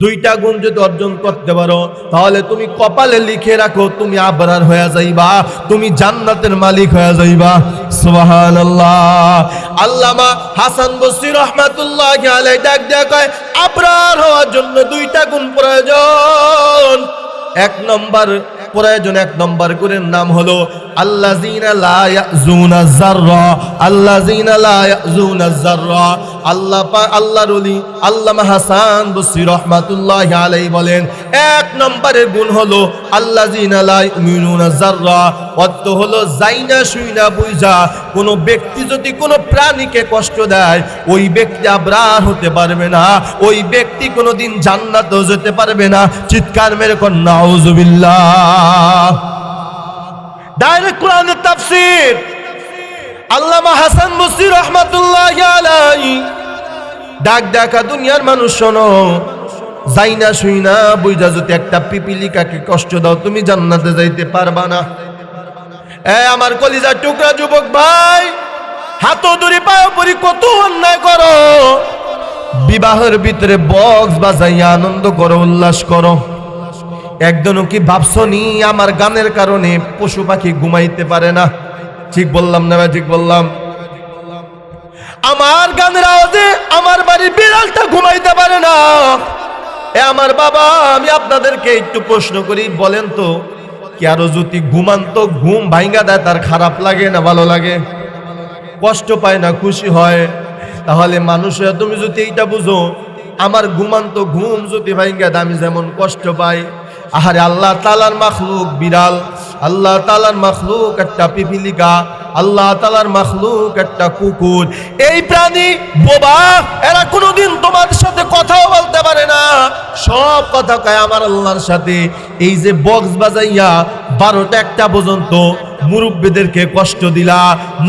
দুইটা গুণ যদি অর্জন করতে পারো তাহলে তুমি কপালে লিখে রাখো তুমি আবরার হয়ে যাইবা, তুমি জান্নাতের মালিক হয়ে যাইবা। সুবহানাল্লাহ। আল্লামা হাসান বসরি রাহমাতুল্লাহি আলাইহি ডাক দেয়া কয় আবরার হওয়ার জন্য দুইটা গুণ প্রয়োজন। এক নম্বর প্রয়োজন, এক নম্বর গুণের নাম হলো আল্লাযীনা লা ইয়াযুনা যাররা, আল্লাযীনা লা ইয়াযুনা যাররা। আল্লাহর ওলি আল্লামা হাসান বসরি রাহমাতুল্লাহি আলাইহি বলেন এক নম্বরের গুণ হলো আল্লাযীনা লা ইউমিনুনা যাররা, অর্থ হলো যাইনা শুইনা বুঝা কোন ব্যক্তি যদি কোনো প্রাণীকে কষ্ট দেয় ওই ব্যক্তি আবরার হতে পারবে না, ওই ব্যক্তি কোনোদিন জান্নাতেও যেতে পারবে না। চিৎকার মেরে কোন নাউযুবিল্লাহ। ডাইরেক্ট কোরআনের তাফসীর আল্লামা হাসান বসরি রাহমাতুল্লাহি আলাইহি ডাক দেখা দুনিয়ার মানুষ শোনো, যাইনা শুইনা বুঝা যদি একটা পিপিলিকাকে কষ্ট দাও তুমি জান্নাতে যাইতে পারবা না। আমার কলিজার টুকরা যুবক ভাই, হাতও ধরে পাও পরি কত অন্যায় করো, বিবাহের ভিতরে বক্স বাজাইয়া আনন্দ করো, উল্লাস করো। একজনও কি ভাবছো নি আমার গানের কারণে পশু পাখি ঘুমাইতে পারে না? ঠিক বললাম না? ঠিক বললাম। আমার গানের আওয়াজে আমার বাড়ির বিড়ালটা ঘুমাইতে পারে না। আমার বাবা, আমি আপনাদেরকে একটু প্রশ্ন করি, বলেন তো কারো যদি ঘুমান্ত ঘুম ভাঙ্গা দেয় তার খারাপ লাগে না ভালো লাগে? কষ্ট পায় না খুশি হয়? তাহলে মানুষের তুমি যদি এইটা বুঝো আমার ঘুমান্ত ঘুম যদি ভাঙ্গা দেয় আমি যেমন কষ্ট পাই, আহারে আল্লাহ তাআলার মাখলুক বিড়াল, আল্লাহ তাআলার মাখলুক একটা পিপিলিকা, আল্লাহ তাআলার মাখলুক একটা কুকুর, এই প্রাণী বোবা, এরা কোনোদিন তোমার সাথে কথাও বলতে পারে না, সব কথা কয় আমার আল্লাহর সাথে। এই যে বক্স বাজাইয়া 12টা 1টা পর্যন্ত মুরব্বীদেরকে কষ্ট দিলা,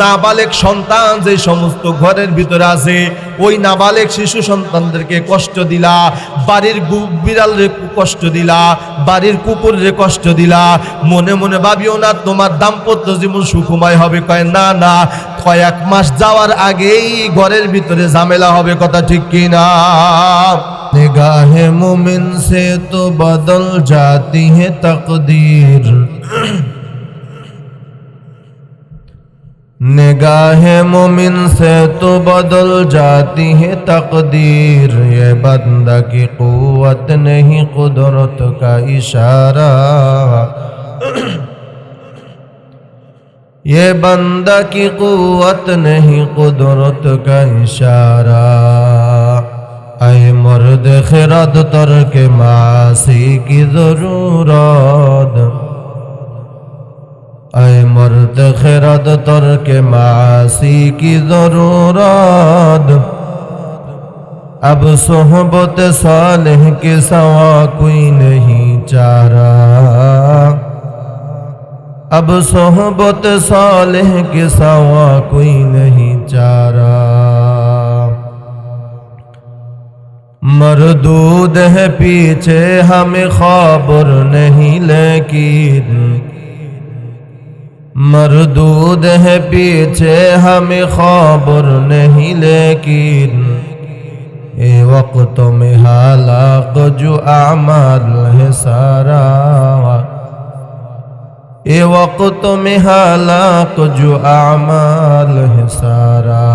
নাবালেগ সন্তান যে সমস্ত ঘরের ভিতরে আছে ওই নাবালেগ শিশু সন্তানদেরকে কষ্ট দিলা, বাড়ির বিড়ালরে কষ্ট দিলা, বাড়ির কুকুররে কষ্ট দিলা, মনে মনে ভাবিও না তোমার দাম্পত্য জীবন সুখময় হবে। কয় না না, কয়েক মাস যাওয়ার আগেই ঘরের ভিতরে ঝামেলা হবে। কথা ঠিক কি না? নিগাহে মুমিন সে তো বদল জাতি হে তকদীর, निगाह मोमिन से तो बदल जाती है तकदीर, ये बंदा की कुव्वत नहीं कुदरत का इशारा, ये बंदा की कुव्वत नहीं कुदरत का इशारा। ऐ मर्द खिरद तर्क मासी की जरूरत, ऐ मर्द खिरद तर्क मासी की जरूरत, अब सोहबत सालेह के सवा कोई नहीं चारा, अब सोहबत सालेह के सवा कोई नहीं चारा। मरदूद है पीछे हमें खबर नहीं लेकिन, मरदूद है पीछे हमें खबर नहीं लेकिन, ए वक्त में हालाक जो आमाल है सारा, ए वक्त में हालाक जो आमाल है सारा।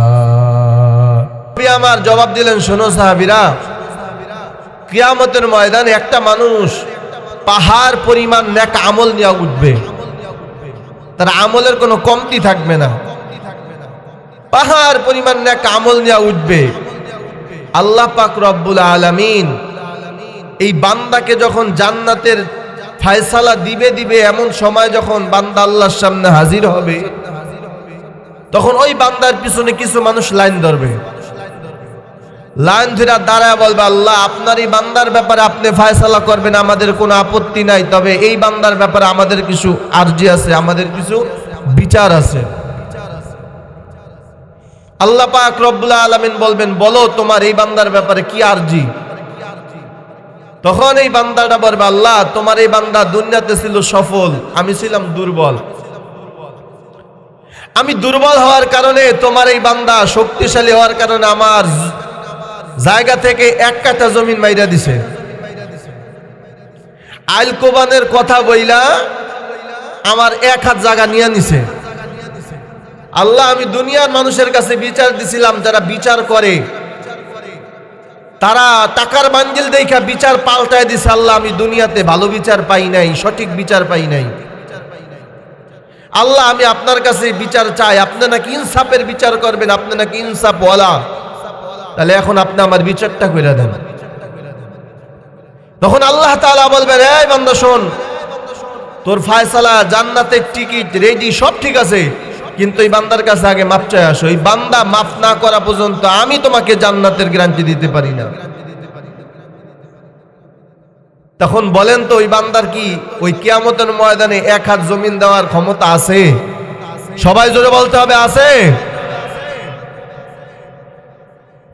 আমার জবাব দিলেন, শোনো সাহাবীরা, কিয়ামতের ময়দানে একটা মানুষ পাহাড় পরিমাণ নেক আমল নিয়ে উঠবে, তার আমলের কোনো কমতি থাকবে না, পাহাড় পরিমাণ নেক আমল নিয়ে উঠবে। আল্লাহ পাক রব্বুল আলামিন এই বান্দাকে যখন জান্নাতের ফয়সালা দিবে এমন সময় যখন বান্দা আল্লাহর সামনে হাজির হবে তখন ওই বান্দার পিছনে কিছু মানুষ লাইন ধরবে, লাইন ধরে দাঁড়ায় বলবে আল্লাহ আপনার এই বান্দার ব্যাপারে আপনি ফয়সালা করবেন, আমাদের কোনো আপত্তি নাই, তবে এই বান্দার ব্যাপারে আমাদের কিছু আরজি আছে, আমাদের কিছু বিচার আছে। আল্লাহ পাক রব্বুল আলামিন বলবেন বলো তোমার এই বান্দার ব্যাপারে কি আরজি? তখন এই বান্দাটা বলবে আল্লাহ তোমার এই বান্দা দুনিয়াতে ছিল সফল, আমি ছিলাম দুর্বল, আমি দুর্বল হওয়ার কারণে তোমার এই বান্দা শক্তিশালী হওয়ার কারণে আমার জায়গা থেকে এক কাঠা জমিন মাইরা দিছে, আইল কোবানের কথা বইলা আমার 1 হাত জায়গা নিয়ে নিছে। আল্লাহ, আমি দুনিয়ার মানুষের কাছে বিচার দিছিলাম, যারা বিচার করে তারা টাকার বান্ডিল দেখা বিচার পাল্টায় দিছে। আল্লাহ, আমি দুনিয়াতে ভালো বিচার পাই নাই, সঠিক বিচার পাই নাই। আল্লাহ, আমি আপনার কাছে বিচার চাই, আপনি নাকি ইনসাফের বিচার করবেন, আপনি নাকি ইনসাফ ওয়ালা, তাহলে এখন আপনি আমার বিচারটা কইরা দেন। তখন আল্লাহ তাআলা বলবেন, এই বান্দা শোন, তোর ফয়সালা, জান্নাতের টিকিট রেডি, সব ঠিক আছে, কিন্তু এই বান্দার কাছে আগে মাপ চাই আসো। এই বান্দা মাফ না করা পর্যন্ত আমি তোমাকে জান্নাতের গ্যারান্টি দিতে পারি না। তখন বলেন তো, ওই বান্দার কি ওই কিয়ামতের ময়দানে 1 হাত জমিন দেওয়ার ক্ষমতা আছে? সবাই জোরে বলতে হবে, আছে?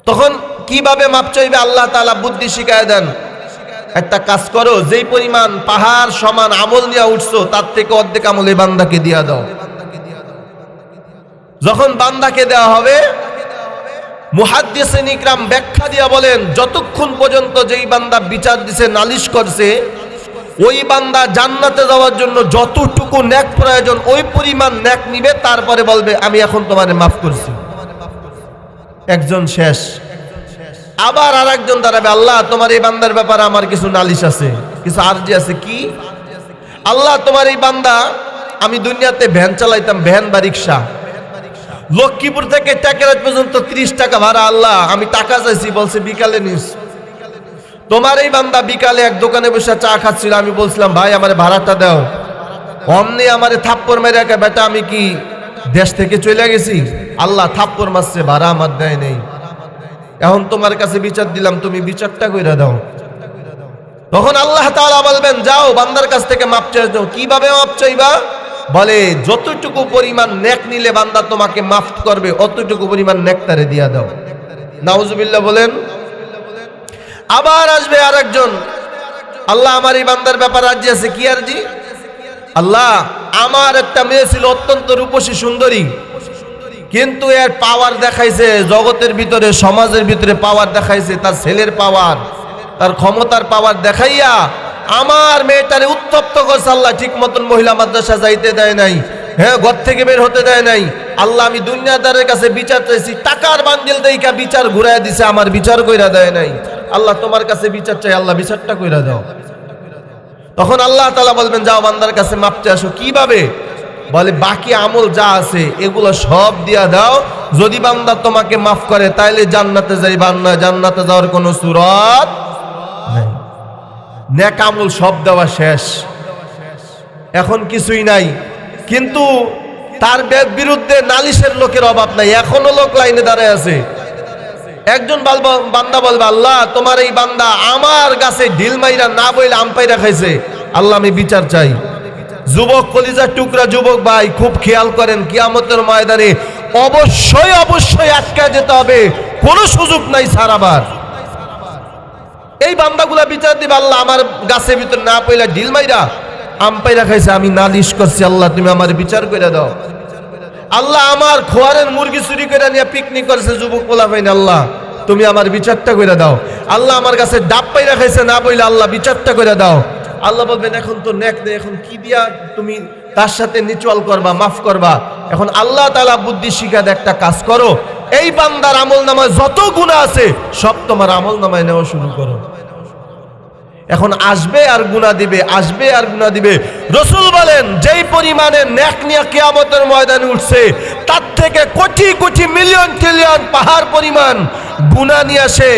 তখন কিভাবে মাপ চাইবে? আল্লাহ তাআলা বুদ্ধি শিখায় দেন, একটা কাজ করো, যেই পরিমাণ পাহাড় সমান আমল নিয়ে উঠছো তার থেকে অর্ধেক আমল এই বান্দাকে দিয়া দাও। যখন বান্দাকে দেওয়া হবে, মুহাদ্দিসিন ইকরাম ব্যাখ্যা দিয়া বলেন, যতক্ষণ পর্যন্ত যেই বান্দা বিচার দিছে, নালিশ করছে, ওই বান্দা জান্নাতে যাওয়ার জন্য যতটুকু নেক প্রয়োজন ওই পরিমাণ নেক নিবে, তারপরে বলবে আমি এখন তোমারে মাফ করছি। একজন শেষ, আবার আরেকজন দাঁড়াবে, আল্লাহ, তোমার এই বান্দার ব্যাপারে আমার কিছু নালিশ আছে, কিছু আরজি আছে। কি? আল্লাহ, তোমার এই বান্দা, আমি দুনিয়াতে ভ্যান চালাইতাম, ভ্যান বা রিক্সা, লক্ষ্মীপুর থেকে টেকেরাত পর্যন্ত 30 টাকা ভাড়া। আল্লাহ, আমি টাকা চাইছি, বলছে বিকালে নিস। তোমার এই বান্দা বিকালে এক দোকানে বসে চা খাচ্ছিল, আমি বলছিলাম ভাই আমার ভাড়াটা দাও, অমনি আমারে থাপ্পড় মেরে একা, বেটা আমি কি দেশ থেকে চলে গেছি? আল্লাহ থাপ্পড় মারছে, ভাড়া আমার দেয় নেই। এখন তোমার কাছে বিচার দিলাম, তুমি বিচারটা কইরা দাও। তখন আল্লাহ তাআলা বলবেন, যাও বান্দার কাছ থেকে মাপ চাই দাও। কিভাবে মাপ চাইবা? বলে, যতটুকু পরিমাণ নেক নিলে বান্দা তোমাকে মাফ করবে, অতটুকু পরিমাণ নেক তারে দিয়া দাও। নাউজুবিল্লাহ বলেন। আবার আসবে আরেকজন, আল্লাহ, আমার এই বান্দার ব্যাপার আরজি আছে। কি আরজি? আল্লাহ, আমার একটা মেয়ে ছিল অত্যন্ত রূপসী সুন্দরী, কিন্তু এর পাওয়ার দেখাইছে জগতের ভিতরে, সমাজের ভিতরে পাওয়ার দেখাইছে, তার ছেলের পাওয়ার, তার ক্ষমতার পাওয়ার দেখাইয়া আমার মেয়েটারে উত্তপ্ত করছে। আল্লাহ, ঠিক মতন মহিলা মাদ্রাসা যাইতে দেয় নাই, হ্যাঁ, ঘর থেকে বের হতে দেয় নাই। আল্লাহ, আমি দুনিয়াদারের কাছে বিচার চাইছি, টাকার বান্ডিল দেইকা বিচার ঘুরাই দিছে, আমার বিচার কইরা দেয় নাই। আল্লাহ, তোমার কাছে বিচার চাই, আল্লাহ বিচারটা কইরা দাও। তখন আল্লাহ তাআলা বলবেন, যাও বান্দার কাছে মাপ চেয়ে আসো। কিভাবে? বলে, বাকি আমল যা আছে এগুলো সব দিয়া দাও, যদি বান্দা তোমাকে মাফ করে তাইলে জান্নাতে যাইবা, না জান্নাতে যাওয়ার কোনো সুরত নাই। নেক আমল সব দেওয়া শেষ, এখন কিছুই নাই। কিন্তু তার বিরুদ্ধে নালিশের লোকের অভাব নাই, এখনো লোক লাইনে দাঁড়ায় আছে। একজন বান্দা বলবে, আল্লাহ, তোমার এই বান্দা আমার গাছে ঢিল মাইরা না বইলে আম্পাইরা খাইছে, আল্লাহ আমি বিচার চাই। যুবক, কলিজার টুকরা যুবক ভাই, খুব খেয়াল করেন, কিয়ামতের ময়দানে অবশ্যই অবশ্যই আটকায় যেতে হবে, কোনো সুযোগ নাই ছাড়াবার। এই বান্দাগুলা বিচার দিবে, আল্লাহ, আমার গাছের ভিতরে না পইলা ঢিল মাইরা আম্পাইরা খাইছে, আমি নালিশ করছি, আল্লাহ তুমি আমার বিচার করে দাও। আল্লাহ, আমার খোয়ারের মুরগি চুরি করে নিয়ে পিকনিক করেছে যুবক পোলাপাইন, আল্লাহ তুমি আমার বিচারটা করে দাও। আল্লাহ, আমার কাছে ডাব পাইরা খাইছে না বইলা, আল্লাহ বিচারটা করে দাও। আল্লাহ বলবেন, এখন তো নেক নেই, এখন কি দিয়া তুমি তার সাথে নিচল করবা, মাফ করবা? এখন আল্লাহ তাআলা বুদ্ধি শিখা দেয়, একটা কাজ করো, এই বান্দার আমল নামায় যত গুনাহ আছে সব তোমার আমল নামায় নেওয়া শুরু করো। এখন আসবে আর গুনাহ দিবে, আসবে আর গুনাহ দিবে। রাসূল বলেন, যেই পরিমাণে নেক নিয়ে কিয়ামতের ময়দানে উঠছে, তার থেকে কোটি কোটি মিলিয়ন ট্রিলিয়ন পাহাড় পরিমাণ গুনাহ নিয়ে আসে,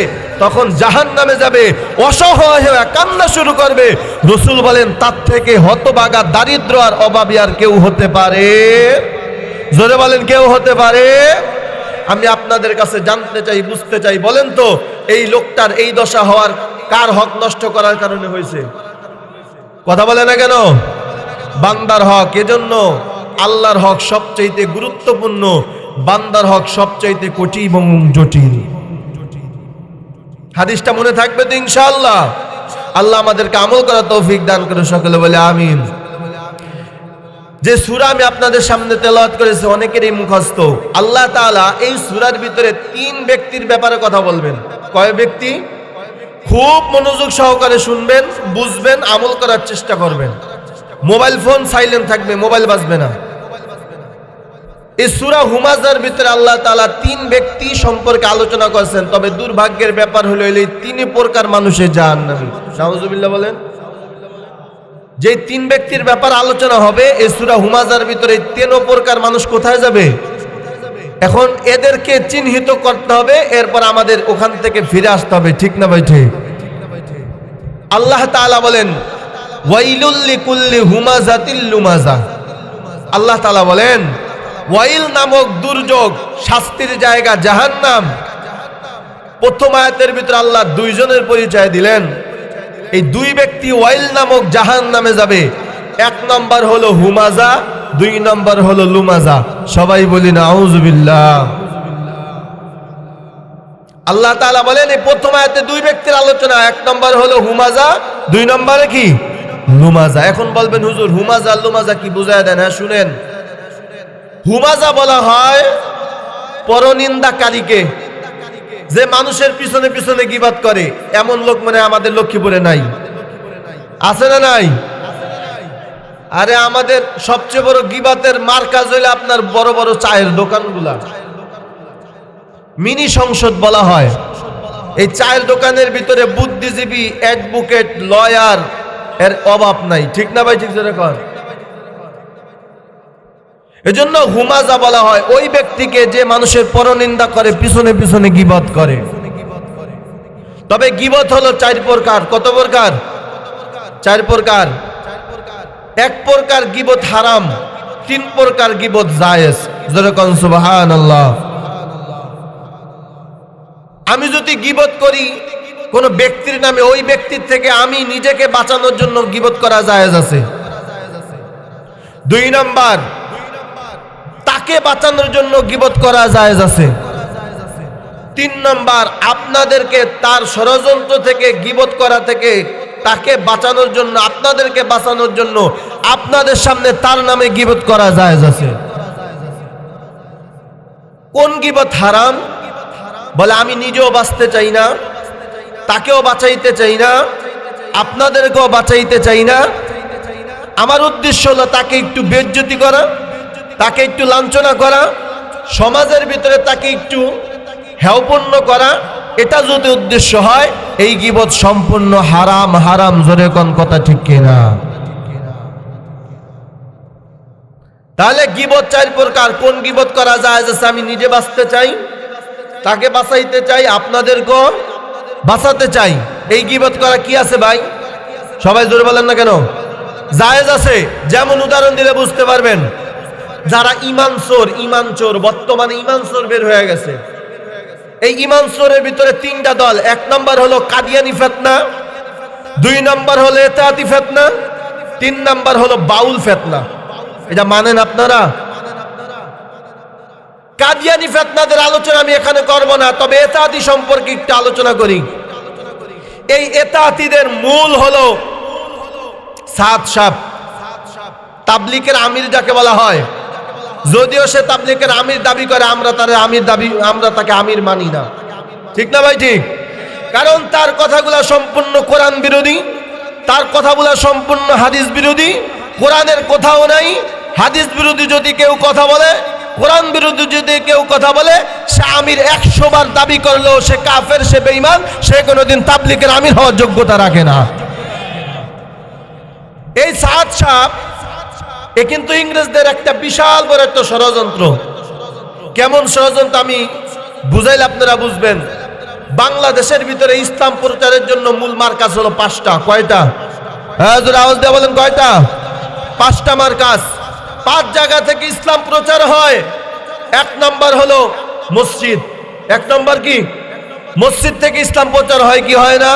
তখন জাহান্নামে যাবে, অসহায় হয়ে কান্না শুরু করবে। রাসূল বলেন, তার থেকে হতভাগা, দারিদ্র আর অভাবী আর কেউ হতে পারে? জোরে বলেন, কেউ হতে পারে? আমি আপনাদের কাছে জানতে চাই, বুঝতে চাই, বলেন তো এই লোকটার এই দশা হওয়ার কার হক নষ্ট করার কারণে হয়েছে? কথা বলে না কেন? বান্দার হক। এজন্য আল্লাহর হক সবচাইতে গুরুত্বপূর্ণ, বান্দার হক সবচাইতে কঠিন এবং জটিল। হাদিসটা মনে থাকবে তো ইনশাআল্লাহ? আল্লাহ আমাদেরকে আমল করার তৌফিক দান করে, সকলে বলে আমিন। যে সূরা আমি আপনাদের সামনে তেলাওয়াত করেছি অনেকেরই মুখস্থ। আল্লাহ তাআলা এই সূরার ভিতরে 3 ব্যক্তির ব্যাপারে কথা বলবেন। কয় ব্যক্তি? খুব মনোযোগ সহকারে শুনবেন, বুঝবেন, আমল করার চেষ্টা করবেন। মোবাইল ফোন সাইলেন্ট থাকবে, মোবাইল বাজবে না। এই সূরা হুমাযার ভিতরে আল্লাহ তাআলা 3 ব্যক্তি সম্পর্কে আলোচনা করেছেন। তবে দুর্ভাগ্যের ব্যাপার হলো এই 3 প্রকার মানুষের জাহান্নামী। নাউযুবিল্লাহ বলেন। যে 3 ব্যক্তির ব্যাপার আলোচনা হবে এই সূরা হুমাযার ভিতরে 3 প্রকার মানুষ কোথায় যাবে? এখন এদেরকে চিহ্নিত করতে হবে, এরপর আমাদের ওখান থেকে ফিরে আসতে হবে। ঠিক না ভাই? ঠিক। আল্লাহ তাআলা বলেন ওয়াইলুল লিকুল্লি হুমাযাতিল লুমাযা। আল্লাহ তাআলা বলেন ওয়াইল নামক দুর্যোগ, শাস্তির জায়গা জাহান্নাম। প্রথম আয়াতের ভিতরে আল্লাহ 2 জনের পরিচয় দিলেন। এই 2 ব্যক্তি ওয়াইল নামক জাহান্নামে যাবে। 1 নম্বর হলো হুমাযা, 2 নম্বর হলো লুমাযা। সবাই বলি নাউযুবিল্লাহ। আল্লাহ তাআলা বলেন এই প্রথম আয়াতে 2 ব্যক্তির আলোচনা। 1 নম্বর হলো হুমাযা, 2 নম্বরে কি? লুমাযা। এখন বলবেন হুজুর হুমাযা লুমাযা কি বুঝায় দেন? হ্যাঁ শুনেন। হুমাযা বলা হয় পরনিন্দাকারীকে, যে মানুষের পিছনে পিছনে গীবত করে। এমন লোক মানে আমাদের লক্ষ্মীপুরে নাই? আছে না নাই? আরে আমাদের সবচেয়ে বড় গীবতের মার্কাজ হইল আপনার বড় বড় চায়ের দোকানগুলা। মিনি সংসদ বলা হয়। এই চায়ের দোকানের ভিতরে বুদ্ধিজীবী, অ্যাডভোকেট, লয়ার এর অভাব নাই। ঠিক না ভাই? ঠিক যেরকম। এজন্য হুমাযা বলা হয় ওই ব্যক্তিকে যে মানুষের পরনিন্দা করে, পিছনে পিছনে গীবত করে। তবে গীবত হলো 4 প্রকার। কত প্রকার? 4 প্রকার। 1 প্রকার গীবত হারাম, 3 প্রকার গীবত জায়েজ। যেরকম সুবহানাল্লাহ। আমি যদি গীবত করি কোন ব্যক্তির নামে, ওই ব্যক্তির থেকে আমি নিজেকে বাঁচানোর জন্য গীবত করা জায়েজ আছে। 2 নাম্বার তাকে বাঁচানোর জন্য গীবত করা জায়েজ আছে। 3 নাম্বার আপনাদেরকে তার ষড়যন্ত্র থেকে, গীবত করা থেকে তাকে বাঁচানোর জন্য, আপনাদেরকে বাঁচানোর জন্য আপনাদের সামনে তার নামে গীবত করা জায়েজ আছে। কোন গীবত হারাম? বলে আমি নিজেও বাঁচতে চাই না, তাকেও বাঁচাইতে চাই না, আপনাদেরকেও বাঁচাইতে চাই না। আমার উদ্দেশ্য হলো তাকে একটু বেইজ্জতি করা, তাকে একটু লাঞ্ছনা করা, সমাজের ভিতরে তাকে একটু হেয়পূর্ণ করা। এটা যদি উদ্দেশ্য হয় এই গীবত সম্পূর্ণ হারাম। হারাম। জোরে কোন কথা ঠিক কিনা? তাহলে গীবত 4 প্রকার। কোন গীবত করা জায়েজ আছে? আমি নিজে বাঁচতে চাই, তাকে বাঁচাইতে চাই, আপনাদেরকেও বাঁচাতে চাই। এই গীবত করা কি আছে ভাই? সবাই জোরে বলেন না কেন? জায়েজ আছে। যেমন উদাহরণ দিলে বুঝতে পারবেন। যারা ইমান চোর, বর্তমানে ইমান চোর বের হয়ে গেছে। এই ইমান চোরের ভিতরে 3টা দল। 1 নম্বর হলো কাদিয়ানি ফিতনা, 2 নম্বর হলো ইতাআতি ফিতনা, 3 নম্বর হলো বাউল ফিতনা। এটা মানেন আপনারা? কাদিয়ানি ফিতনাদের আলোচনা আমি এখানে করব না, তবে ইতাআতি সম্পর্কে একটু আলোচনা করি। এই ইতাআতিদের মূল হলো সাদ সাহেব, তাবলীগের আমির যাকে বলা হয়। যদিও সে তাবলীগের আমির দাবি করে, আমরা তাকে আমির মানি না। ঠিক না ভাই? ঠিক। কারণ তার কথাগুলো সম্পূর্ণ কোরআন বিরোধী, তার কথাগুলো সম্পূর্ণ হাদিস বিরোধী। কোরআনের কথাও নাই, হাদিস বিরোধী যদি কেউ কথা বলে, কোরআন বিরোধী যদি কেউ কথা বলে, সে আমির 100 বার দাবি করলেও সে কাফের, সে বেঈমান, সে কোনোদিন তাবলীগের আমির হওয়ার যোগ্যতা রাখে না। এই সাদ সাহেব এ কিন্তু ইংরেজদের একটা বিশাল বড় একটা ষড়যন্ত্র। কেমন ষড়যন্ত্র আমি বুঝাইলে আপনারা বুঝবেন। বাংলাদেশের ভিতরে ইসলাম প্রচারের জন্য মূল মার্কাজ হলো 5টা। কয়টা? হ্যাঁ জোরে আওয়াজ দিয়ে বলেন কয়টা? 5টা মার্কাজ। 5 জায়গা থেকে ইসলাম প্রচার হয়। 1 নম্বর হলো মসজিদ। 1 নম্বর কি? মসজিদ থেকে ইসলাম প্রচার হয় কি হয় না?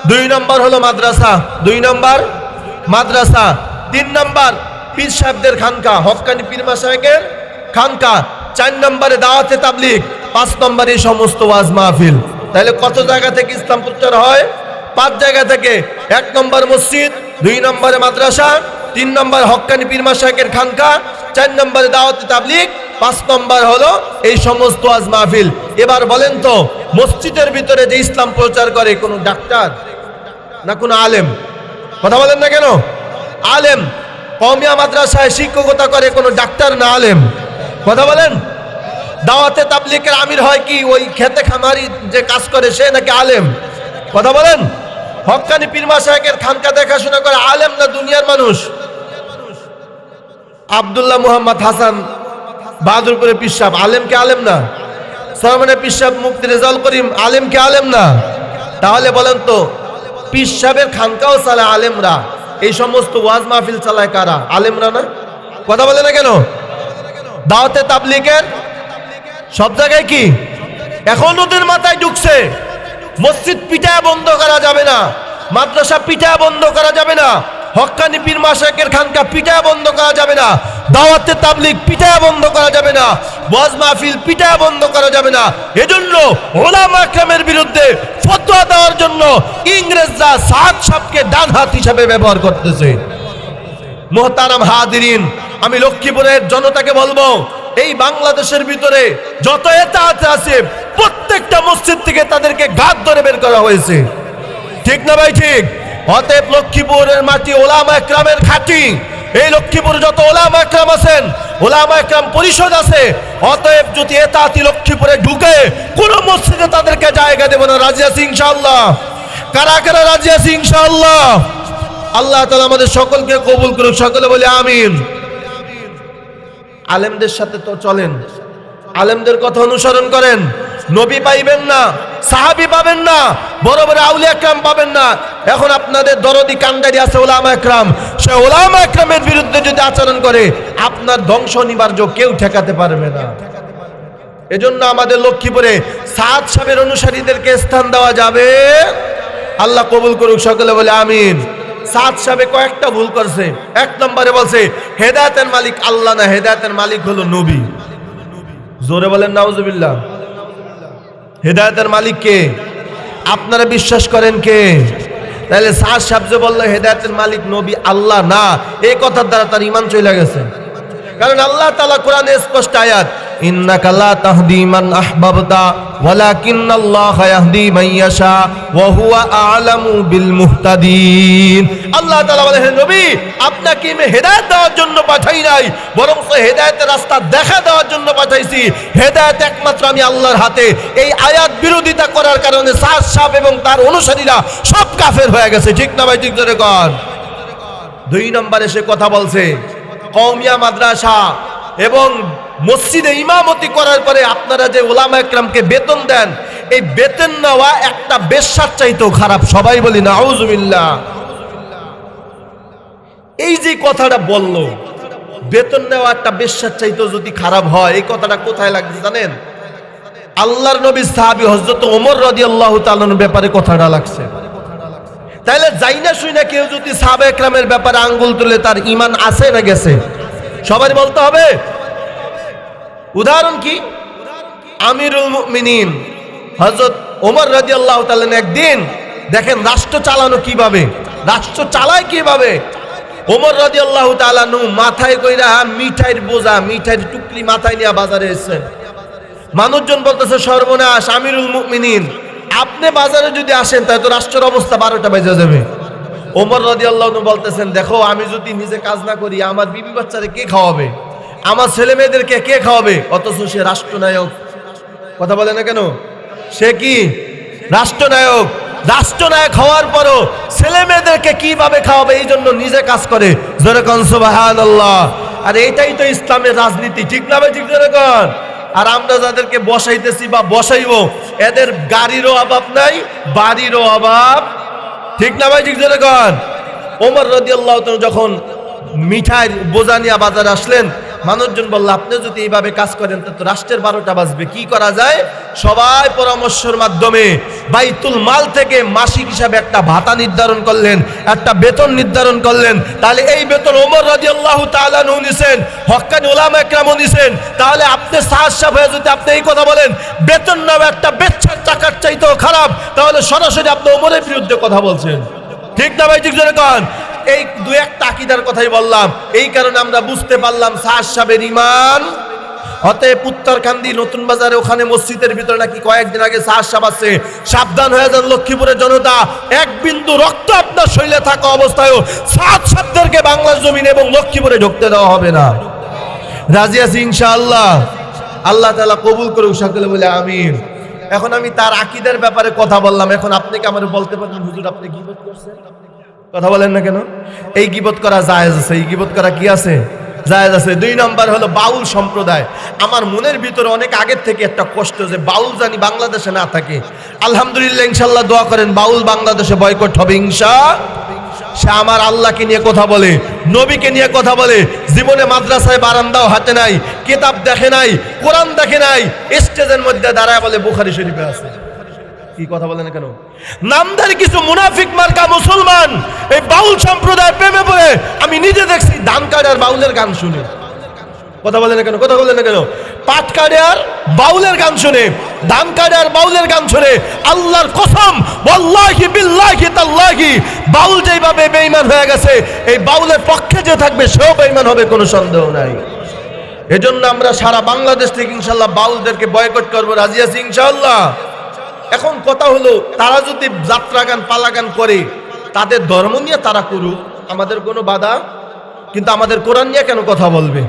2 নম্বর হলো মাদ্রাসা। 2 নম্বর মাদ্রাসা। 3 নম্বর পীর সাহেবদের খানকা, হক্কানি পীর মাশায়েখের খানকা। 4 নম্বরে দাওয়াতে তাবলীগ। 5 নম্বরে সমস্ত ওয়াজ মাহফিল। তাহলে কত জায়গা থেকে ইসলাম প্রচার হয়? 5 জায়গা থেকে। 1 নম্বর মসজিদ, 2 নম্বরে মাদ্রাসা, 3 নম্বর হক্কানি পীর মাশায়েখের খানকা, 4 নম্বরে দাওয়াতে তাবলীগ, 5 নম্বর হলো এই সমস্ত ওয়াজ মাহফিল। এবার বলেন তো মসজিদের ভিতরে যে ইসলাম প্রচার করে কোন ডাক্তার না কোন আলেম? কথা বলেন না কেন? আলেম। কওমিয়া মাদ্রাসায় শিক্ষকতা করে কোন ডাক্তার না আলেম? কথা বলেন। দাওয়াতে তাবলীগের আমির হয় কি ওই খেতে খামারি যে কাজ করে সে নাকি আলেম? কথা বলেন। হক্কানি পীর মাশায়েখের খানকা দেখাশোনা করে আলেম না দুনিয়ার মানুষ? আব্দুল্লাহ মুহাম্মদ হাসান বাহাদুরপুরে পীর সাহেব আলেম কি আলেম না? সরমানে পীর সাহেব মুফতি রেজাউল করিম আলেম কি আলেম না? তাহলে বলেন তো পীর সাহেবের খানকাও চালায় আলেমরা, এই সমস্ত ওয়াজ মাহফিল চালায় কারা? আলেমরা না? কথা বলে না কেন? দাওয়াতে তাবলীগের সব জায়গায় কি এখন ওদের মাথায় ঢুকছে মসজিদ পিটায় বন্ধ করা যাবে না, মাদ্রাসা পিটায় বন্ধ করা যাবে না, হক্কানি পীর মাশায়েখের খানকা পিটায় বন্ধ করা যাবে না, দাওয়াতে তাবলীগ পিটায় বন্ধ করা যাবে না, ওয়াজ মাহফিল পিটায় বন্ধ করা যাবে না। এজন্য উলামা কেরামের বিরুদ্ধে ফতোয়া দেওয়ার জন্য ইংরেজরা সাদ সাহেবকে ডান হাত হিসেবে ব্যবহার করতেছে। মুহতারাম হাজিরিন, আমি লক্ষ্মীপুরের জনতাকে বলবো এই বাংলাদেশের ভিতরে যত এতাআত আছে প্রত্যেকটা মসজিদ থেকে তাদেরকে ঘাত ধরে বের করা হয়েছে, ঠিক না ভাই? ঠিক। অতএব লক্ষ্মীপুরের মাটি ওলামা একরামের ঘাঁটি। এই লক্ষ্মীপুরে যত ওলামা একরাম আছেন, ওলামা একরাম পরিষদ আছে, অতএব যদি এতাআতি লক্ষ্মীপুরে ঢুকে কোন মসজিদে তাদেরকে জায়গা দেব না। রাজি আছি ইনশাআল্লাহ? কারা কারা রাজি আছি ইনশাআল্লাহ? আল্লাহ তাআলা আমাদের সকলকে কবুল করুক, সকলে বলি আমিন। আলেমদের সাথে তো চলেন, আলেমদের কথা অনুসরণ করেন। নবী পাইবেন না, সাহাবী পাবেন না, বড় বড় আউলিয়া একরাম পাবেন না। এখন আপনাদের দরদি কান্ডারি আছে ওলামা একরাম, সে ওলামা একরামের বিরুদ্ধে যদি আচরণ করে আপনার ধ্বংস অনিবার্য, কেউ ঠেকাতে পারবে না। এজন্য আমাদের লক্ষ্মীপুরে সাদ সাহেবের অনুসারীদেরকে স্থান দেওয়া যাবে। আল্লাহ কবুল করুক, সকলে বলে আমিন। সাদ সাহেব কয়েকটা ভুল করছে। এক নম্বরে বলছে হেদায়েতের মালিক আল্লাহ না, হেদায়েতের মালিক হলো নবী। জোরে বলেন নাউজুবিল্লাহ। হেদায়েতের মালিক কে? আপনারা বিশ্বাস করেন কে? তাহলে সাদ সাহেব যে বললো হেদায়েতের মালিক নবী আল্লাহ না, এই কথার দ্বারা তার ঈমান চলে গেছে। কারণ আল্লাহ তাআলা কোরআনে স্পষ্ট আয়াত, ইন্নাকা লা তাহদি মান আহবাবতা ওয়ালাকিন্নাল্লাহা ইয়াহদি মান ইয়াশা ওয়া হুয়া আ'লামু বিল মুহতাদিন। আল্লাহ তাআলা বলেন, হে নবী, আপনাকে আমি হেদায়েত দেওয়ার জন্য পাঠাই নাই, বরং হেদায়েতের রাস্তা দেখা দেওয়ার জন্য পাঠাইছি। হেদায়েত একমাত্র আমি আল্লাহর হাতে। এই আয়াত বিরোধিতা করার কারণে সাদ সাহেব এবং তার অনুসারীরা সব কাফের হয়ে গেছে, ঠিক না ভাই? ঠিক জোরে কর। দুই নম্বরে সে কথা বলছে কওমিয়া মাদ্রাসা এবং মসজিদে ইমামতি করার পরে আপনারা যে ওলামা একরামকে বেতন দেন, এই বেতন নেওয়া একটা বেশ্যার চাইতেও খারাপ। সবাই বলি নাউজুবিল্লাহ। এই যে কথাটা বললো বেতন নেওয়া একটা বেশ্যার চাইতেও যদি খারাপ হয়, এই কথাটা কোথায় লাগছে জানেন? আল্লাহর নবী সাহাবী হযরত ওমর রাদিয়াল্লাহু তাআলার ব্যাপারে কথাটা লাগছে। তাইলে যাইনা শুইনা কেউ যদি সাহাবা একরামের ব্যাপারে আঙ্গুল তুলে তার ঈমান আছে না গেছে? সবাই বলতে হবে। উদাহরণ কি? আমিরুল মুমিনিন হযরত ওমর রাদিয়াল্লাহু তাআলা একদিন দেখেন রাষ্ট্র চালানো কিভাবে, রাষ্ট্র চালায় কিভাবে। ওমর রাদিয়াল্লাহু তাআলা মাথায় কইরা মিঠাইয়ের বোঝা, মিঠাইয়ের টুকরি মাথায় নিয়ে বাজারে এসেছেন। মানুষজন বলতেছে সর্বনাশ, আমিরুল মুমিনিন আপনি বাজারে যদি আসেন তাহলে তো রাষ্ট্রের অবস্থা 12টা বেজে যাবে। ওমর রাদিয়াল্লাহু আনহু বলতেছেন, দেখো আমি যদি নিজে কাজ না করি আমার বিবি বাচ্চারে কে খাওয়াবে, আমার ছেলে মেয়েদেরকে কে খাওয়াবে? অথচ সে রাষ্ট্রনায়ক। কথা বলে না কেন? সে কি রাষ্ট্রনায়ক? রাষ্ট্রনায়ক হওয়ার পরও ছেলে মেয়েদেরকে কিভাবে খাওয়াবে এই জন্য নিজে কাজ করে। জোরে কোন সুবহানাল্লাহ। আর এইটাই তো ইসলামের রাজনীতি, ঠিক না ভাই? ঠিক জোরে কোন। আর আমরা যাদেরকে বসাইতেছি বা বসাইবো এদের গাড়িরও অভাব নাই, বাড়িরও অভাব, ঠিক না ভাই? ঠিক জোরে কোন। ওমর রাদিয়াল্লাহু তাআলা যখন মিঠাই বোঝা নিয়ে বাজারে আসলেন, মানুষজন বলল আপনি যদি এইভাবে কাজ করেন তো রাষ্ট্রের 12টা বাজবে, কি করা যায়? সবাই পরামর্শের মাধ্যমে বাইতুল মাল থেকে মাসিক হিসাবে একটা ভাতা নির্ধারণ করলেন, একটা বেতন নির্ধারণ করলেন। তাহলে এই বেতন ওমর রাদিয়াল্লাহু তাআলা আনহু নিছেন, হক্কানি উলামা একরামও নিছেন। তাহলে আপনি সাহাব সাহেব হয়ে যদি আপনি এই কথা বলেন বেতন নাও একটা বেচ্ছার টাকার চাইতেও খারাপ, তাহলে সরাসরি আপনি ওমরের বিরুদ্ধে কথা বলছেন, ঠিক না ভাই? ঠিক জোরে কোন। এই দুই একটা আকীদার কথাই বললাম, এই কারণে আমরা বুঝতে পারলাম সাহাব সাহেবের ঈমান অতএব উত্তরকান্দি নতুন বাজারে ওখানে মসজিদের ভিতরে নাকি কয়েকদিন আগে সাহায্য আছে, সাবধান হয়ে যান লক্ষ্মীপুরের জনতা। এক বিন্দু রক্ত আপনার শরীরে থাকা অবস্থায়ও সাতদেরকে বাংলার জমিনে এবং লক্ষ্মীপুরে ঢুকতে দেওয়া হবে না। রাজি আছি ইনশাআল্লাহ? আল্লাহ তাআলা কবুল করুক, সকলে বলে আমিন। এখন আমি তার আকীদার ব্যাপারে কথা বললাম, এখন আপনি কি আমারে বলতে পারেন হুজুর আপনি গীবত করছেন? কথা বলেন না কেন? এই গীবত করা জায়েজ আছে, এই গীবত করা কি আছে? জায়েজ আছে। 2 নম্বর হলো বাউল সম্প্রদায়। আমার মনের ভিতরে অনেক আগের থেকে একটা কষ্ট যে বাউল জানি বাংলাদেশে না থাকে। আলহামদুলিল্লাহ ইনশাআল্লাহ দোয়া করেন বাউল বাংলাদেশে বয়কট হবে ইনশাআল্লাহ। সে আমার আল্লাহকে নিয়ে কথা বলে, নবীকে নিয়ে কথা বলে, জীবনে মাদ্রাসায় বারান্দাও হাতে নাই, কিতাব দেখে নাই, কোরআন দেখে নাই, স্টেজের মধ্যে দাঁড়ায় বলে বুখারী শরীফে আছে। কি কথা বলে না কেন? নামদার কিছু মুনাফিক মার্কা মুসলমান এই বাউল সম্প্রদায় প্রেমে পড়ে আমি নিজে দেখছি ধান কাটার বাউলের গান শুনে। কথা বলে না কেন? কথা বলে না কেন? পাট কাটার বাউলের গান শুনে, ধান কাটার বাউলের গান শুনে আল্লাহর কসম ওয়াল্লাহি বিল্লাহি তাল্লাহি বাউল যেভাবে বেঈমান হয়ে গেছে এই বাউলের পক্ষে যে থাকবে সেও বেঈমান হবে, কোনো সন্দেহ নাই। এজন্য আমরা সারা বাংলাদেশ থেকে ইনশাআল্লাহ বাউলদেরকে বয়কট করব, রাজি আছি ইনশাআল্লাহ। এখন কথা হলো তারা যদি যাত্রা গান পালা গান করে তাদের ধর্ম নিয়ে তারা করুক, আমাদের কোনো বাধা, কিন্তু আমাদের কোরআন নিয়ে কেন কথা বলবে?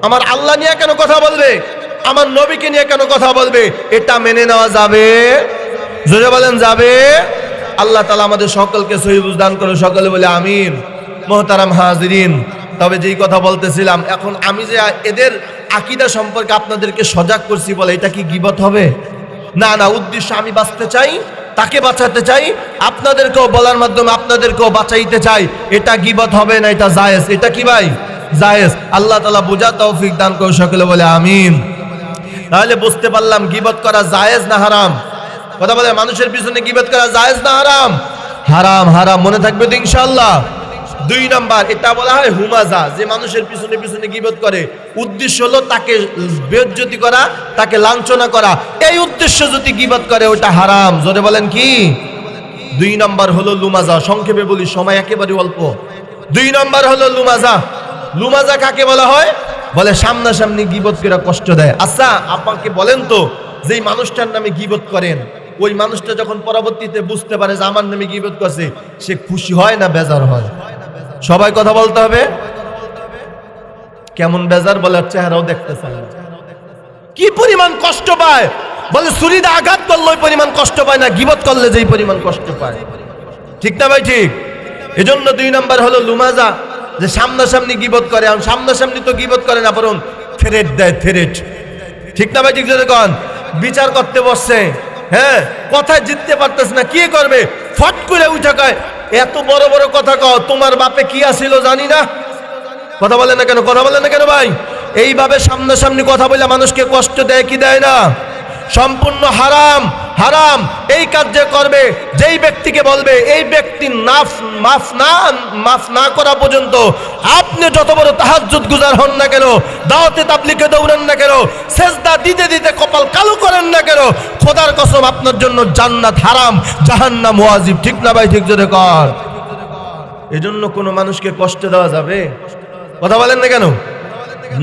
আমার আল্লাহ নিয়ে কেন কথা বলবে? আমার নবীকে নিয়ে কেন কথা বলবে? এটা মেনে নেওয়া যাবে? জোরে বলেন যাবে? আল্লাহ তাআলা আমাদের সকলকে সহি বুঝ দান করুন, সকলে বলে আমিন। মুহতারাম হাজিরিন, তবে যেই কথা বলতেছিলাম, এখন আমি যে এদের আকীদা সম্পর্কে আপনাদেরকে সজাগ করছি বলে এটা কি গীবত হবে? না না, উদ্দেশ্য আমি বাঁচতে চাই, তাকে বাঁচাতে চাই, আপনাদেরকেও বলার মাধ্যমে আপনাদেরকেও বাঁচাইতে চাই, এটা গীবত হবে না, এটা জায়েজ। এটা কি ভাই? জায়েজ। আল্লাহ তাআলা বুঝা তৌফিক দান করুন, সকলে বলে আমিন। তাহলে বুঝতে পারলাম গীবত করা জায়েজ না হারাম? কথা বলে মানুষের পিছনে গীবত করা জায়েজ না হারাম? হারাম। হারাম মনে থাকবে তো ইনশাআল্লাহ। 2 নাম্বার, এটা বলা হয় হুমাজা, যে মানুষের পিছনে পিছনে গীবত করে, উদ্দেশ্য হলো তাকে বেইজ্জতি করা, তাকে লাঞ্ছনা করা, এই উদ্দেশ্য যদি গীবত করে ওটা হারাম। জোরে বলেন কি? 2 নাম্বার হলো লুমাজা। সংক্ষেপে বলি, সময় একেবারে অল্প। 2 নাম্বার হলো লুমাজা। লুমাজা কাকে বলা হয়? বলে সামনাসামনি গীবত করে কষ্ট দেয়। আচ্ছা আপনাকে বলেন তো, যেই মানুষটার নামে গীবত করেন ওই মানুষটা যখন পরবর্তীতে বুঝতে পারে যে আমার নামে গীবত করছে, সে খুশি হয় না বেজার হয়? সবাই কথা বলতে হবে। কেমন বেজার বলার চেহারাও দেখতে চায়, কি পরিমাণ কষ্ট পায়। বলে ছুরিতে আঘাত করলে ওই পরিমাণ কষ্ট পায় না, গীবত করলে যেই পরিমাণ কষ্ট পায়। ঠিক না ভাই? ঠিক। এজন্য 2 নাম্বার হলো লুমাজা, যে সামনাসামনি গীবত করে। আর সামনাসামনি তো গীবত করে না, বরং থ্রেট দেয়, থ্রেট। ঠিক না ভাই? ঠিক। যখন বিচার করতে বসছে, হ্যাঁ, কথায় জিততে পারতেছ না, কি করবে? ফট করে উঠে কয় এত বড় বড় কথা কও, তোমার বাপে কি আছিল জানি না। কথা বলে না কেন? কথা বলে না কেন ভাই? এইভাবে সামনাসামনি কথা বলে মানুষকে কষ্ট দেয় কি দেয় না? সম্পূর্ণ হারাম। হারাম এই কাজ যে করবে, যেই ব্যক্তিকে বলবে, এই ব্যক্তি মাফ না করা পর্যন্ত আপনি যত বড় তাহাজ্জুদ গুজার হন না কেন, দাওয়াতে তাবলীগে দৌড়ান না কেন, সেজদা দিতে দিতে কপাল কালো করেন না কেন, খোদার কসম আপনার জন্য জান্নাত হারাম, জাহান্নাম ওয়াজিব। ঠিক না ভাই? ঠিক জোরে কর। এজন্য কোনো মানুষকে কষ্ট দেওয়া যাবে? কথা বলেন না কেন?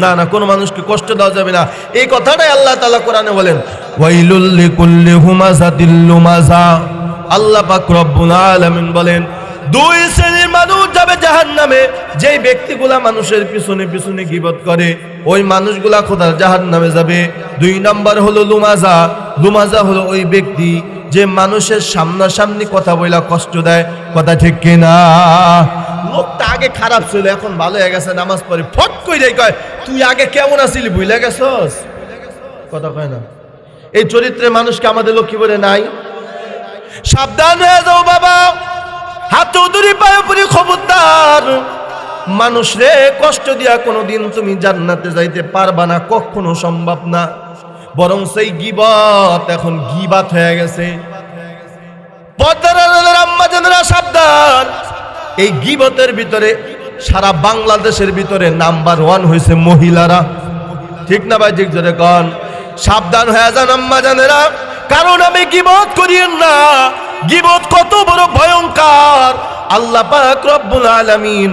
না না, কোনো মানুষকে কষ্ট দেওয়া যাবে না। এই কথাটাই আল্লাহ তাআলা কোরআনে বলেন, ওয়াইলুল লিকুল্লি হুমাযাতিল লুমাযা। আল্লাহ পাক রব্বুল আলামিন বলেন 2 শ্রেণীর মানুষ যাবে জাহান্নামে। যেই ব্যক্তিগুলা মানুষের পিছনে পিছনে গীবত করে ওই মানুষগুলা খোদার জাহান্নামে যাবে। 2 নাম্বার হলো লুমাজা। লুমাজা হলো ওই ব্যক্তি যে মানুষের সামনাসামনি কথা বইলা কষ্ট দেয়। কথা ঠিক কিনা? লোকটা আগে খারাপ ছিল, এখন ভালো হয়ে গেছে, নামাজ পড়ে, ফট কইরে কয় তুই আগে কেমন আছিলি ভুলে গেছস? কথা কয় না? এই চরিত্রের মানুষকে আমাদের লক্ষ্মীপুরে নাই। সাবধান হয়ে যাও বাবা, হাত চৌধুরী পায়ে পড়ি, খবরদার। মানুষ রে কষ্ট দিয়া কোনোদিন তুমি জান্নাতে যাইতে পারবা না, কখনো সম্ভব না। বরং সেই গীবত এখন গীবাত হয়ে গেছে। পর্দার আম্মা জানেরা সাবধান, এই গীবতের ভিতরে সারা বাংলাদেশের ভিতরে নাম্বার 1 হয়েছে মহিলারা। ঠিক না ভাই? ঠিক জোরে কন। সাবধান হয়ে যান আম্মা জানেরা, কারণ আমি গীবত করিয়েন না। গীবত কত বড় ভয়ঙ্কর। আল্লাহ পাক রব্বুল আলামিন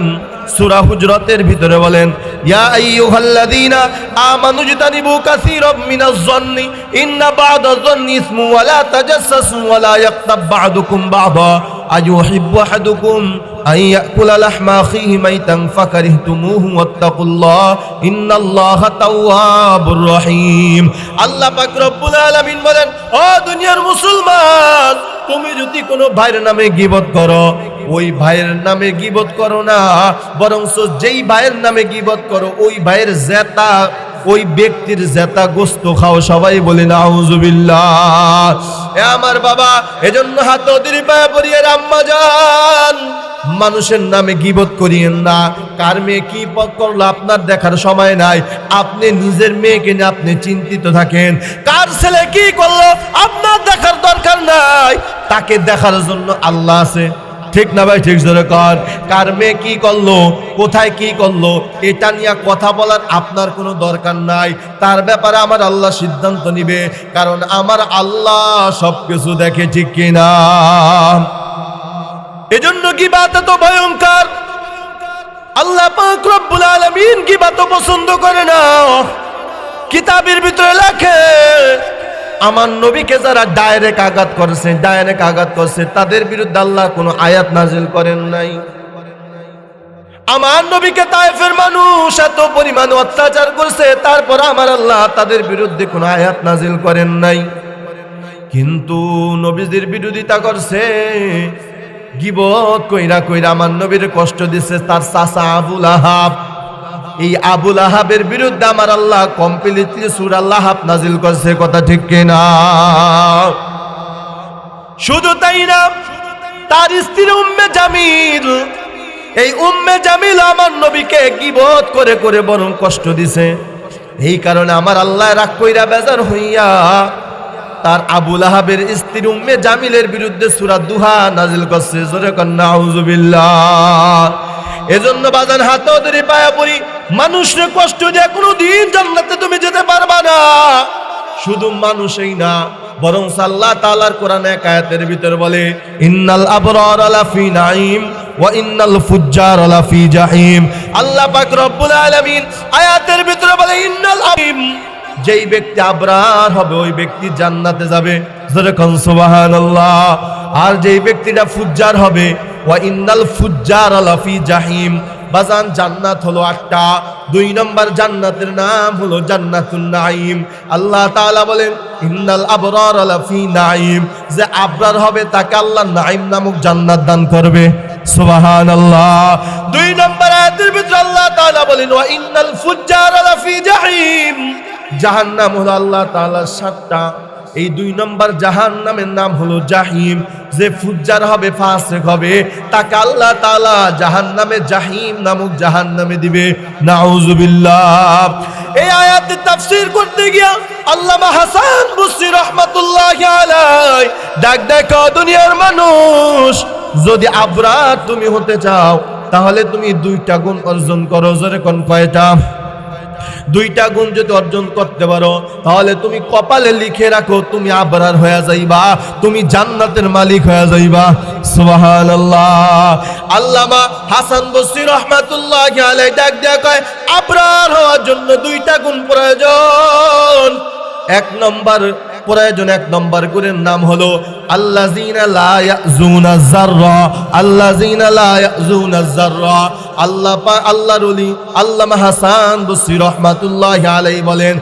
সূরা হুজরাতের ভিতরে বলেন, ইয়া আইয়ুহাল্লাযীনা আমানু ইজতানিবু কাসীরাম মিনাজ যন্নি ইন্না বা'দাজ যন্নি ইসমু ওয়া লা তাজাসসাসু ওয়া লা ইয়াগতাব বা'দুকুম বা'দা আইয়ুহিব্বু আহাদুকুম আন ইয়াকুলা লাহমা আখিহি মাইতান ফাকারিহতুমুহু ওয়াত্তাকুল্লাহ ইন্নাল্লাহা তাওয়াবুর রহিম। আল্লাহ পাক রব্বুল আলামিন বলেন, ও দুনিয়ার মুসলমান, তুমি যদি কোনো ভাইয়ের নামে গীবত করো, ওই ভাইয়ের নামে গীবত করো না, বরং যেই ভাইয়ের নামে গীবত করো ওই ভাইয়ের জেতা, ওই ব্যক্তির জেতা গোস্ত খাও। সবাই বলে নাউজুবিল্লাহ। এ আমার বাবা, এজন্য হাত ধরে পায়ে পড়িয়ে আম্মা জান, মানুষের নামে গীবত করিয়েন না। কার মেয়ে কি করলো আপনার দেখার সময় নাই। আপনি নিজের মেয়েকে নিয়ে আপনি চিন্তিত থাকেন। কার ছেলে কি করলো আপনার দেখার দরকার নাই, তাকে দেখার জন্য আল্লাহ আছে। ঠিক না ভাই? ঠিক জোরে কর। কার মেয়ে কি করলো, কোথায় কি করলো, এটা নিয়ে কথা বলার আপনার কোনো দরকার নাই। তার ব্যাপারে আমার আল্লাহ সিদ্ধান্ত নিবে, কারণ আমার আল্লাহ সবকিছু দেখে। ঠিক কিনা? এজন্য গীবত এত ভয়ঙ্কর। আল্লাহ পাক রব্বুল আলামিন গীবত পছন্দ করে না। কিতাবের ভিতরে লেখে, আমার নবীকে যারা ডাইরেক্ট আঘাত করছে তাদের বিরুদ্ধে আল্লাহ কোনো আয়াত নাজিল করেন নাই। আমার নবীকে তায়েফের মানুষ এত পরিমাণ অত্যাচার করছে, তারপর আমার আল্লাহ তাদের বিরুদ্ধে কোনো আয়াত নাজিল করেন নাই। কিন্তু নবীদের বিরোধিতা করছে, গীবত কইরা কইরা আমার নবীর কষ্ট দিচ্ছে তার চাচা আবুল আহাব। এই আবুল আহাবের বিরুদ্ধে আমার আল্লাহ কমপ্লিটলি সূরা লাহাব নাজিল করছে। কথা ঠিক কিনা? শুধু তাই না, তার স্ত্রী উম্মে জামিল, এই উম্মে জামিল আমার নবীকে গীবত করে করে বরং কষ্ট দিছে। এই কারণে আমার আল্লাহ রাগ কইরা বেজার হইয়া তার আবুল আহাবের স্ত্রী উম্মে জামিলের বিরুদ্ধে সূরা দুহা নাজিল করছে। জোরে কর নাউজুবিল্লাহ। এজন্য বাজান হাত ধরে পায়া পড়ি, মানুষের কষ্ট দিয়ে কোনোদিন জান্নাতে তুমি যেতে পারবা না। শুধু মানুষই না, বরং আল্লাহ তাআলার কোরআনে এক আয়াতের ভিতর বলে, ইন্নাল আবরারা লাফি নাঈম ওয়া ইন্নাল ফুজ্জারা লাফি জাহিম। আল্লাহ পাক রব্বুল আলামিন আয়াতের ভিতরে বলে, ইন্নাল আবিম, যেই ব্যক্তি আবরার হবে ওই ব্যক্তি জান্নাতে যাবে। যেরকম সুবহানাল্লাহ। আর যেই ব্যক্তিটা ফুজ্জার হবে, ওয়া ইন্নাল ফুজ্জারা লাফি জাহিম। বাজান জান্নাত হলো 8টা। 2 নম্বর জান্নাতের নাম হলো জান্নাতুন নাঈম। আল্লাহ তাআলা বলেন, ইন্নাল আবরারা লাফি নাঈম, যে আবরার হবে তাকে আল্লাহ নাঈম নামক জান্নাত দান করবে। সুবহানাল্লাহ। 2 নম্বর আয়াতের ভিতরে আল্লাহ তাআলা বলেন, ওয়া ইন্নাল ফুজ্জারা লাফি জাহিম, জাহান্নাম হলো আল্লাহ তাআলার 7টা। এই 2 নম্বর জাহান্নামের নাম হলো জাহিম। যে ফুজ্জার হবে, ফাসিক হবে, তাকে আল্লাহ তাআলা জাহান্নামে জাহিম নামক জাহান্নামে দিবে। নাউজুবিল্লাহ। এই আয়াতের তাফসীর করতে গিয়া আল্লামা হাসান বসরি রাহমাতুল্লাহি আলাইহি ডাক দেখো, দুনিয়ার মানুষ, যদি আবরার তুমি হতে চাও তাহলে তুমি 2টা গুণ অর্জন করো। জোরে কোন কয়টা? 2টা গুণ যদি অর্জন করতে পারো তাহলে তুমি কপালে লিখে রাখো, তুমি আবরার হয়ে যাইবা, তুমি জান্নাতের মালিক হয়ে যাইবা। সুবহানাল্লাহ। আল্লামা হাসান বসরি রাহমাতুল্লাহি আলাইহি ডাক দেয়া কয়, আবরার হওয়ার জন্য 2টা গুণ প্রয়োজন। 1 নম্বর গুণের নাম হলো আল্লাযীনা লা ইয়াযুনা যাররা। আল্লাযীনা লা ইয়াযুনা যাররা। আল্লাহর ওলি আল্লামা হাসান বসরি রাহমাতুল্লাহি আলাইহি বলেন,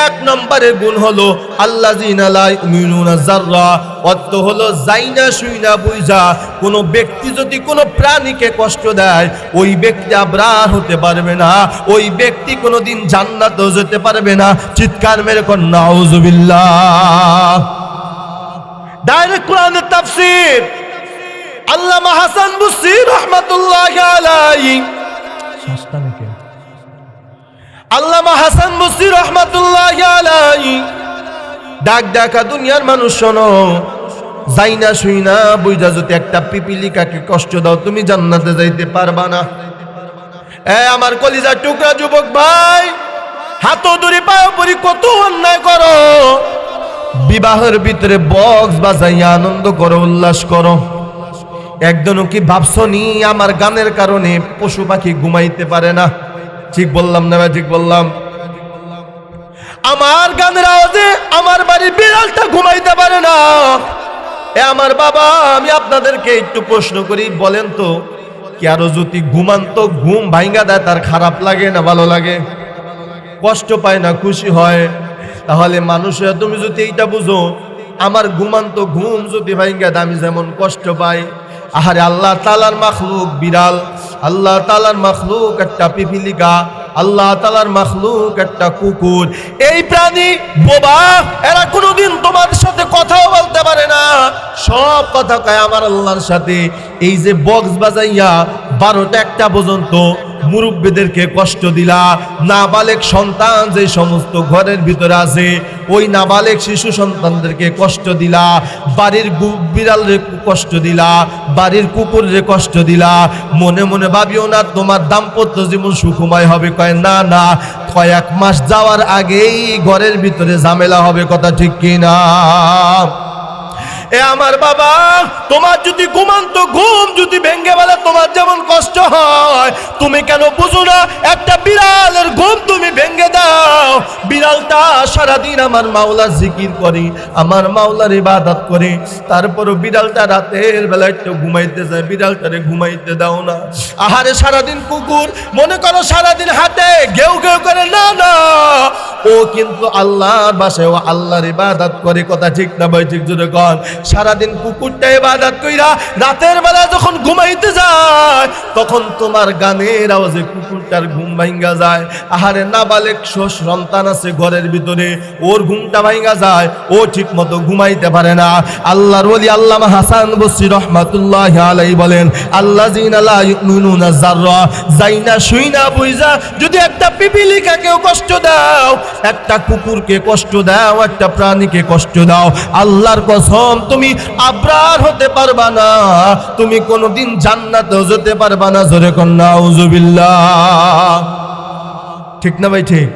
1 নম্বরের গুণ হলো আল্লাযীনা লা ইউমিনুনা যাররা। অর্থ হলো যাইনা শুইনা বুঝা কোন ব্যক্তি যদি কোনো প্রাণীকে কষ্ট দেয়, ওই ব্যক্তি আবরার হতে পারবে না, ওই ব্যক্তি কোনোদিন জান্নাতেও যেতে পারবে না। চিৎকার মেরে কোন নাউজুবিল্লাহ। ডাইরেক্ট কোরআনের তাফসীর আল্লামা হাসান বসরি রাহমাতুল্লাহি আলাইহি, আল্লামা হাসান বসরি রাহমাতুল্লাহি আলাইহি ডাক দেখা, দুনিয়ার মানুষ শোনো, যাইনা শুইনা বুঝা যদি একটা পিপিলিকাকে কষ্ট দাও তুমি জান্নাতে যাইতে পারবা না। আমার কলিজার টুকরা যুবক ভাই, হাত ধরে পায়ে পড়ি, কত অন্যায় করো। বিবাহের ভিতরে বক্স বাজাইয়া আনন্দ করো, উল্লাস করো। একদিনও কি ভাবছো নি আমার গানের কারণে পশু পাখি ঘুমাইতে পারে না? ঠিক বললাম না ভাই? ঠিক বললাম? আমার গানের আওয়াজে আমার বাড়ির বিড়ালটা ঘুমাইতে পারে না। এ আমার বাবা, আমি আপনাদেরকে একটু প্রশ্ন করি, বলেন তো কারো যদি ঘুমান্ত ঘুম ভাঙ্গা দেয় তার খারাপ লাগে না ভালো লাগে? কষ্ট পায় না খুশি হয়? তাহলে মানুষের তুমি যদি এইটা বুঝো, আমার ঘুমান্ত ঘুম যদি ভাঙ্গা দেয় আমি যেমন কষ্ট পাই, আহারে আল্লাহ তাআলার মাখলুক বিড়াল, আল্লাহ তাআলার মাখলুক একটা পিপিলিকা, আল্লাহ তাআলার মাখলুক একটা কুকুর, এই প্রাণী বোবা, এরা কোনোদিন তোমার সাথে কথাও বলতে পারে না, সব কথা কয় আমার আল্লাহর সাথে। এই যে বক্স বাজাইয়া 12টা 1টা পর্যন্ত মুরব্বীদেরকে কষ্ট দিলা, নাবালেগ সন্তান যে সমস্ত ঘরের ভিতরে আছে ওই নাবালেগ শিশু সন্তানদেরকে কষ্ট দিলা, বাড়ির বিড়ালরে কষ্ট দিলা, বাড়ির কুকুররে কষ্ট দিলা, মনে মনে ভাবিও না তোমার দাম্পত্য জীবন সুখময় হবে। কয় না না, কয়েক মাস যাওয়ার আগেই ঘরের ভিতরে ঝামেলা হবে। কথা ঠিক কিনা? এ আমার বাবা, তোমার যদি ঘুমান্ত ঘুম যদি ভেঙে বলে তোমার যেমন কষ্ট হয়, তুমি কেন বুঝো না একটা বিড়ালের ঘুম তুমি ভেঙে দাও। বিড়ালটা সারাদিন আমার মাওলার জিকির করে, আমার মাওলার ইবাদত করে, তারপরও বিড়ালটা রাতের বেলা একটু ঘুমাইতে যায়, বিড়ালটারে ঘুমাইতে দাও না। আহারে সারাদিন কুকুর মনে করো সারাদিন হাতে ঘেউ ঘেউ করে, না না, ও কিন্তু আল্লাহর বাসায় ও আল্লাহর ইবাদত করে। কথা ঠিক না ভাই? ঠিক জোরে কর। সারাদিন কুকুরটা ইবাদত কইরা রাতের বেলা যখন ঘুমাইতে যায় তখন তোমার গানের আওয়াজে কুকুরটার ঘুম ভাঙ্গা যায়। আহারে নাবালেগ সন্তান আছে ঘরের ভিতরে, ওর ঘুমটা ভাঙ্গা যায়, ও ঠিক মতো ঘুমাইতে পারে না। আল্লাহর ওলি আল্লামা হাসান বসরি রাহমাতুল্লাহি আলাইহি বলেন, আল্লাযিনা লা ইউমিনুনা যাররা, যাইনা শুইনা বুইজা যদি একটা পিপিলিকাকেও কষ্ট দাও, একটা কুকুরকে কষ্ট দাও, একটা প্রাণীকে কষ্ট দাও, আল্লাহর কসম তুমি আবরার হতে পারবা না, তুমি কোনোদিন জান্নাতেও যেতে পারবা না। জোরে কোন নাউযুবিল্লাহ। ঠিক না ভাই? ঠিক।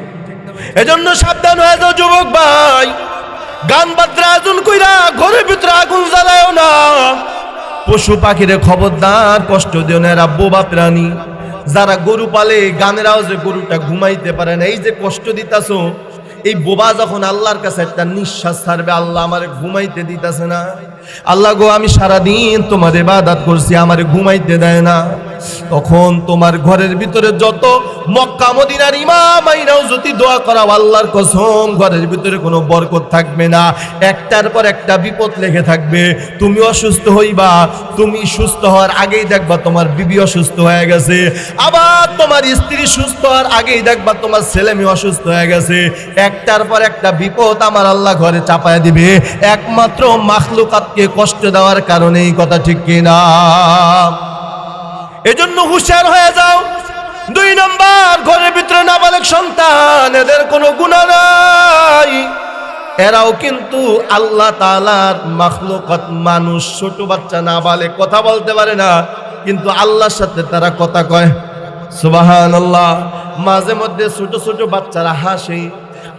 এজন্য সাবধান হয়ে যাও যুবক ভাই, গান বাজনা আয়োজন কইরা ঘরের ভিতরে আগুন জ্বালায়ও না। পশু পাখিরে খবরদার কষ্ট দিও না, এরা বোবা প্রাণী। যারা গরু পালে গানের আওয়াজে গরুটা ঘুমাইতে পারে না, এই যে কষ্ট দিতাছো, এই বোবা যখন আল্লাহর কাছে একটা নিঃশ্বাস ছাড়বে, আল্লাহ আমারে ঘুমাইতে দিতেছে না, আল্লাহ গো আমি সারাদিন তোমার ইবাদত করছি, আমারে ঘুমাইতে দেয় না, তখন তোমার ঘরের ভিতরে যত মক্কা মদিনার ইমাম আইনাও যদি দোয়া করা, আল্লাহর কসম ঘরের ভিতরে কোনো বরকত থাকবে না, একটার পর একটা বিপদ লেগে থাকবে। তুমি অসুস্থ হইবা, তুমি সুস্থ হওয়ার আগেই দেখবা তোমার বিবি অসুস্থ হয়ে গেছে, আবার তোমার স্ত্রী সুস্থ হওয়ার আগেই দেখবা তোমার ছেলে মেয়ে অসুস্থ হয়ে গেছে। একটার পর একটা বিপদ আমার আল্লাহ ঘরে চাপায় দিবে, একমাত্র মাখলুকাতকে কষ্ট দেওয়ার কারণেই। কথা ঠিক কিনা? এজন্য হুঁশিয়ার হয়ে যাও। 2 নম্বর, ঘরের ভিতরে নাবালক সন্তান, এদের কোনো গুনাহ নাই, এরাও কিন্তু আল্লাহ তাআলার মাখলুকাত। মানুষ, ছোট বাচ্চা নাবালক কথা বলতে পারে না, কিন্তু আল্লাহর সাথে তারা কথা কয়। সুবহানাল্লাহ। মাঝে মধ্যে ছোট ছোট বাচ্চারা হাসে,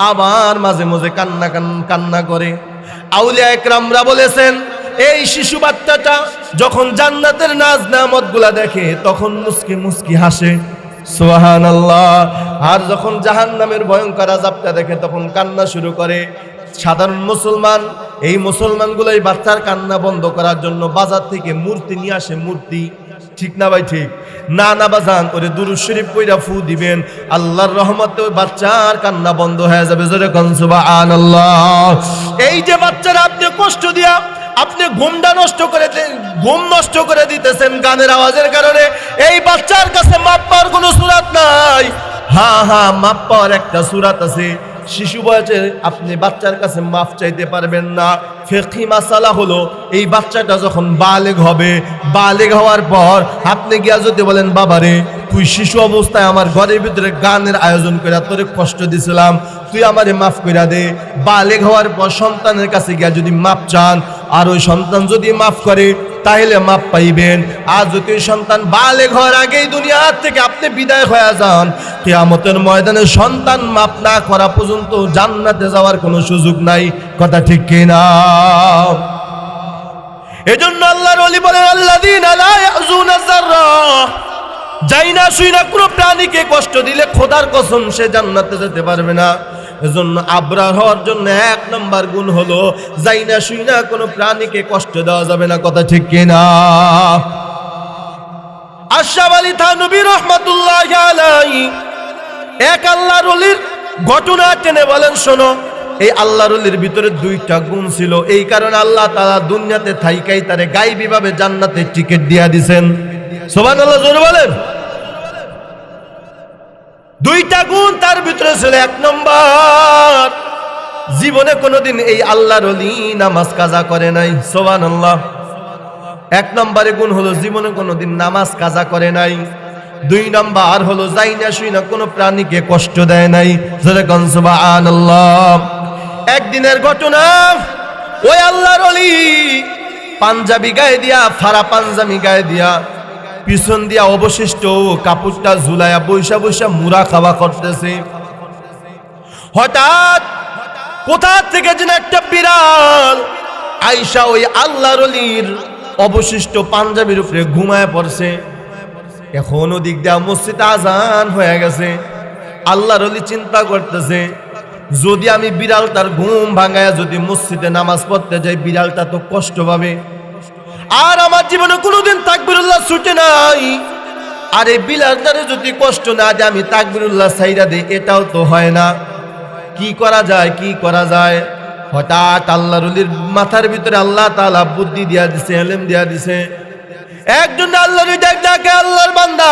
আবার মাঝে মাঝে কান্না করে। আউলিয়া একরামরা বলেছেন, এই শিশু বাচ্চাটা যখন জান্নাতের নাজ নেয়ামত গুলা দেখে তখন মুস্কি মুস্কি হাসে। সুবহানাল্লাহ। আর যখন জাহান্নামের ভয়ঙ্কর আযাবটা দেখে তখন কান্না শুরু করে। সাধারণ মুসলমান, এই মুসলমানগুলো এই বাচ্চার কান্না বন্ধ করার জন্য বাজার থেকে মূর্তি নিয়ে আসে। মূর্তি, ঠিক না ভাই? ঠিক না? না বাজান, ওরে দুরূদ শরীফ কইরা ফু দিবেন, আল্লাহর রহমতে ওই বাচ্চার কান্না বন্ধ হয়ে যাবে। জোরে কোন সুবহানাল্লাহ। এই যে বাচ্চারা আপনি কষ্ট দিয়া আপনি ঘুমটা নষ্ট করে ঘুম নষ্ট করে দিতেছেন গানের আওয়াজের কারণে, এই বাচ্চার কাছে মাপ পাওয়ার কোনো সূরাত নাই। হ্যাঁ হ্যাঁ, মাপ পাওয়ার একটা সূরাত আছে। শিশু বয়সে আপনি বাচ্চার কাছে মাফ চাইতে পারবেন না। ফিকহি মাসালা হলো, এই বাচ্চাটা যখন বালেগ হবে, বালেগ হওয়ার পর আপনি গিয়া যদি বলেন, বাবারে তুই শিশু অবস্থায় আমার ঘরের ভিতরে গানের আয়োজন করে তোরে কষ্ট দিছিলাম, তুই আমারে মাফ কইরা দে। বালেগ হওয়ার পর সন্তানের কাছে গিয়া যদি মাফ চান, আর ওই সন্তান যদি মাফ করে তাহলে মাপ পাইবেন। আর যদি সন্তান বালেগ হওয়ার আগেই দুনিয়া থেকে আপনি বিদায় হয়ে যান, কিয়ামতের ময়দানে সন্তান মাপ না করা পর্যন্ত জান্নাতে যাওয়ার কোনো সুযোগ নাই। কথা ঠিক কিনা? এজন্য আল্লাহর ওলি বলেন, আল্লাযীনা লা ইয়াযুনা যাররা, যাই না শুই না কোনো প্রাণীকে কষ্ট দিলে খোদার কসম সে জান্নাতে যেতে পারবে না। এজন্য আবরার হওয়ার জন্য 1 নম্বর গুণ হলো যাই না শুই না কোনো প্রাণীকে কষ্ট দেওয়া যাবে না। কথা ঠিক কিনা? আশরাফ আলী থানভী রাহমাতুল্লাহি আলাইহি এক আল্লাহর ওলির ঘটনা টেনে বলেন, শোনো, এই আল্লাহর ওলির ভিতরে 2টা গুণ ছিল, এই কারণে আল্লাহ তাআলা দুনিয়াতে থাইকাই তারে গায়বী ভাবে জান্নাতের টিকিট দিয়া দিবেন। সুবহানাল্লাহ, জোরে বলেন। 2টা গুণ তার ভিতরে ছিল। 1 নম্বর, জীবনে কোনোদিন এই আল্লাহর ওলি নামাজ কাজা করে নাই। সুবহানাল্লাহ। 1 নম্বরে গুণ হলো জীবনে কোনোদিন নামাজ কাজা করে নাই। 2 নম্বর হলো যাই না শুই না কোনো প্রাণীকে কষ্ট দেয় নাই। জোরে কোন সুবহানাল্লাহ। একদিনের ঘটনা, ওই আল্লাহর ওলি পাঞ্জাবি গায়ে দিয়া, ফাড়া পাঞ্জাবি গায়ে দিয়া, পিছন দিয়া অবশিষ্ট কাপড়টা ঝুলাইয়া বৈশা বৈশা মুড়া খাওয়া করতেছে। হঠাৎ কোথা থেকে যেন একটা বিড়াল আইসা ওই আল্লাহর ওলির অবশিষ্ট পাঞ্জাবির উপরে ঘুমায় পড়ছে। এখন ওদিক দিয়া মসজিদে আজান হয়ে গেছে। আল্লাহর ওলি চিন্তা করতেছে, যদি আমি বিড়ালটার ঘুম ভাঙায়া যদি মসজিদে নামাজ পড়তে যাই, বিড়ালটা তো কষ্ট পাবে। আর আমার জীবনে কোনোদিন তাকবীরুল্লাহ ছুটে নাই, আর এই বিড়ালটারে যদি কষ্ট না দেয় আমি তাকবীরুল্লাহ ছাইরা দেই, এটাও তো হয় না। কি করা যায়, কি করা যায়? হঠাৎ আল্লাহর ওলির মাথার ভিতরে আল্লাহ তাআলা বুদ্ধি দিয়া দিছে, ইলম দিয়া দিছে। একজন আল্লাহর ওলি ডাকে, আল্লাহর বান্দা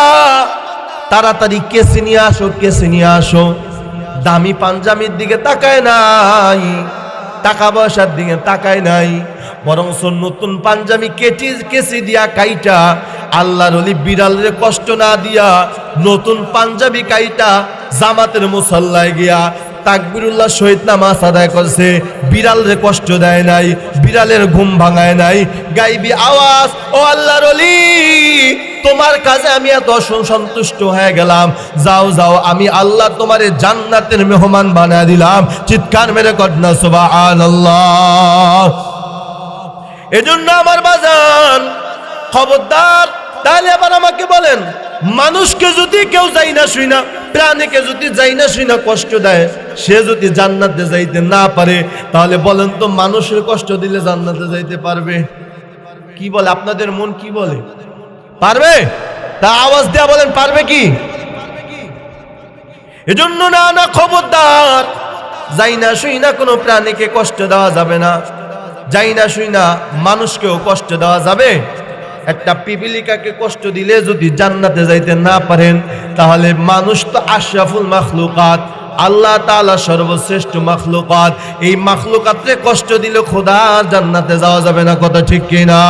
তাড়াতাড়ি কেসি নিয়ে আসো, কেসি নিয়ে আসো। দামি পাঞ্জাবির দিকে তাকায় নাই, টাকা পয়সার দিকে তাকায় নাই, বরং নতুন পাঞ্জাবি কেসি দিয়া কাইটা আল্লাহর ওলি বিড়ালের কষ্ট না দিয়া নতুন পাঞ্জাবি কাইটা জামাতের মুসাল্লায় গিয়া তাকবীরুল্লাহ সহিত নামাজ আদায় করছে। বিড়ালের কষ্ট দেয় নাই, বিড়ালের ঘুম ভাঙায় নাই। গাইবি আওয়াজ, ও আল্লাহর ওলি, তোমার কাজে আমি এত সন্তুষ্ট হয়ে গেলাম, যাও যাও, আমি আল্লাহ তোমারে জান্নাতের মেহমান বানায় দিলাম। চিৎকার মেরে কন্যা সুবহানাল্লাহ। এজন্য আমার বাজান খবরদার। তাহলে আবার আমাকে বলেন, মানুষকে যদি কেউ যাই না শুই না, প্রাণীকে যদি যাই না শুই না কষ্ট দেয়, সে যদি জান্নাতে যাইতে না পারে, তাহলে বলেন তো মানুষের কষ্ট দিলে জান্নাতে যাইতে পারবে? কি বলে আপনাদের মন, কি বলে? পারবে? তা আওয়াজ দেয়া বলেন, পারবে কি? এজন্য না না, খবরদার, যাই না শুই না কোনো প্রাণীকে কষ্ট দেওয়া যাবে না। যাই না শুই না মানুষকেও কষ্ট দেওয়া যাবে? একটা পিপিলিকাকে কষ্ট দিলে যদি জান্নাতে যাইতে না পারেন, তাহলে মানুষ তো আশরাফুল মাখলুকাত, আল্লাহ তাআলা সর্বশ্রেষ্ঠ মাখলুকাত। এই মাখলুকাতকে কষ্ট দিলে খোদা জান্নাতে যাওয়া যাবে না। কথা ঠিক কিনা?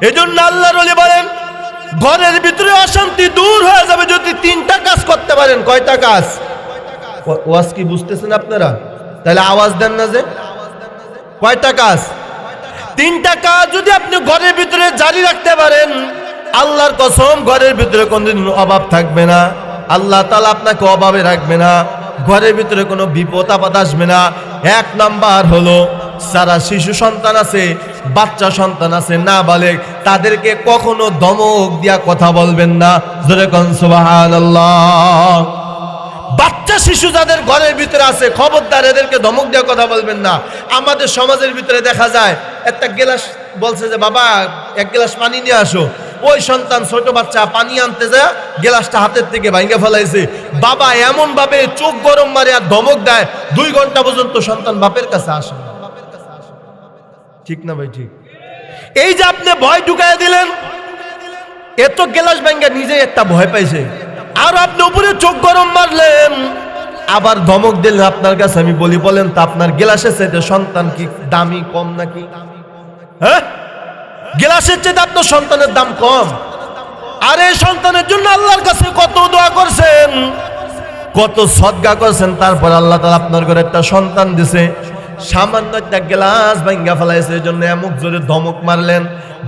এজন্য আল্লাহর ওলি বলেন, ঘরের ভিতরে অশান্তি দূর হয়ে যাবে যদি 3টা কাজ করতে পারেন। কয়টা কাজ? ওয়াজ কি বুঝতেছেন আপনারা? তাহলে আওয়াজ দেন না যে কয়টা কাজ? 3টা কাজ যদি আপনি ঘরের ভিতরে জারি রাখতে পারেন, আল্লাহর কসম ঘরের ভিতরে কোনদিন অভাব থাকবে না। আল্লাহ তাআলা আপনাকে অভাবে রাখবে না, ঘরের ভিতরে কোনো বিপদ আপদ আসবে না। 1 নাম্বার হলো, যারা শিশু সন্তান আছে, বাচ্চা সন্তান আছে, নাবালেগ, তাদেরকে কখনো ধমক দিয়া কথা বলবেন না। জোরে কোন সুবহানাল্লাহ। বাচ্চা শিশু যাদের ঘরের ভিতরে আছে, খবরদার এদেরকে ধমক দিয়ে কথা বলবেন না। আমাদের সমাজের ভিতরে দেখা যায়, একটা গ্লাস বলছে যে বাবা 1 গ্লাস পানি নিয়ে আসো, ওই সন্তান ছোট বাচ্চা পানি আনতে যায়, গ্লাসটা হাতের থেকে ভাঙে ফেলাইছে। বাবা এমন ভাবে চোখ গরম মারে আর ধমক দেয়, 2 ঘন্টা পর্যন্ত সন্তান বাপের কাছে আসে না। ঠিক না ভাই? ঠিক। এই যে আপনি ভয় ঢুকাইয়া দিলেন, এত গ্লাস ভাঙা নিজেই একটা ভয় পাইছে, আর আপনি উপরে চোখ গরম মারলেন, আবার ধমক দিলেন। আপনার কাছে আমি বলি, বলেন তো আপনার গ্লাসের চাইতে সন্তান কি দামি কম নাকি? হ্যাঁ, গ্লাসের চাইতে আপনার সন্তানের দাম কম। আর এই সন্তানের জন্য আল্লাহর কাছে কত দোয়া করছেন, কত সদকা করছেন, তারপর আল্লাহ তাআলা আপনার ঘরে একটা সন্তান দিছে। সামান্য একটা গ্লাস ভাঙা ফেলাইছে, এই জন্য এমন জোরে ধমক মারলেন,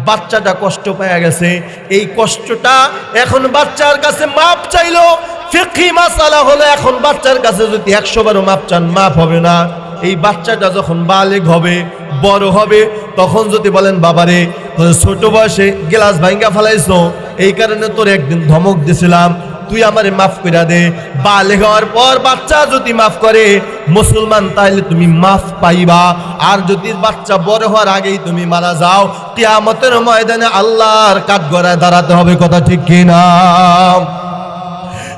বাচ্চাটা কষ্ট পেয়ে গেছে। এই কষ্টটা এখন বাচ্চার কাছে মাপ চাইলো, ফিকহি মাসালা হলো, এখন বাচ্চার কাছে যদি 100 বারও মাপ চান, মাপ হবে না। এই বাচ্চাটা যখন বালেগ হবে, বড় হবে, তখন যদি বলেন বাবারে ছোট বয়সে গ্লাস ভাঙা ফেলাইছো, এই কারণে তোর একদিন ধমক দিছিলাম, তুই আমারে মাফ কইরা দে। বালেগ হওয়ার পর বাচ্চা যদি মাফ করে মুসলমান, তাইলে তুমি মাফ পাইবা। আর যদি বাচ্চা বড় হওয়ার আগেই তুমি মারা যাও, কিয়ামতের ময়দানে আল্লাহর কাঠগড়ায় দাঁড়াতে হবে। কথা ঠিক কিনা?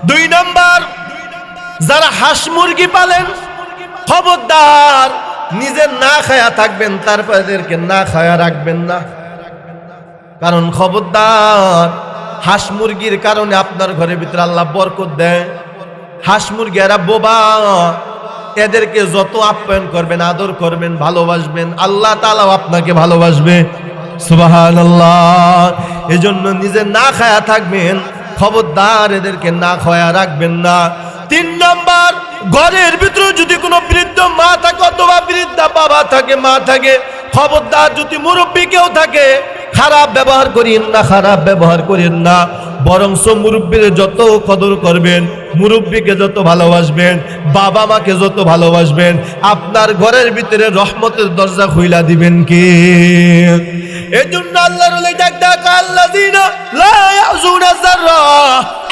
2 নাম্বার, যারা হাঁস মুরগি পালেন, খবরদার নিজে না খায়া থাকবেন, তারপর এদেরকে না খায়া রাখবেন না। কারণ খবরদার, হাঁস মুরগির কারণে আপনার ঘরের ভিতরে আল্লাহ বরকত দেয়। হাঁস মুরগি এরা বোবা, এদেরকে যত আপ্যায়ন করবেন, আদর করবেন, ভালোবাসবেন, আল্লাহ তাআলাও আপনাকে ভালোবাসবে। সুবহানাল্লাহ। এজন্য নিজে না খায়া থাকবেন, খবরদার এদেরকে না খায়া রাখবেন না। 3 নাম্বার, ঘরের ভিতরে যদি কোনো বৃদ্ধ মা থাকে অথবা বৃদ্ধা বাবা থাকে, মা থাকে, খবরদার যদি মুরব্বী কেউ থাকে, খারাপ ব্যবহার করেন না, খারাপ ব্যবহার করেন না। বরংস মুরব্বীর যত কদর করবেন, মুরব্বীকে যত ভালোবাসবেন, বাবা মাকে যত ভালোবাসবেন, আপনার ঘরের ভিতরে রহমতের দরজা খুইলা দিবেন কি? এজন্য আল্লাহর ওলি ডাক ডাক, আল্লাযিনা লা ইয়াযুনা যাররা।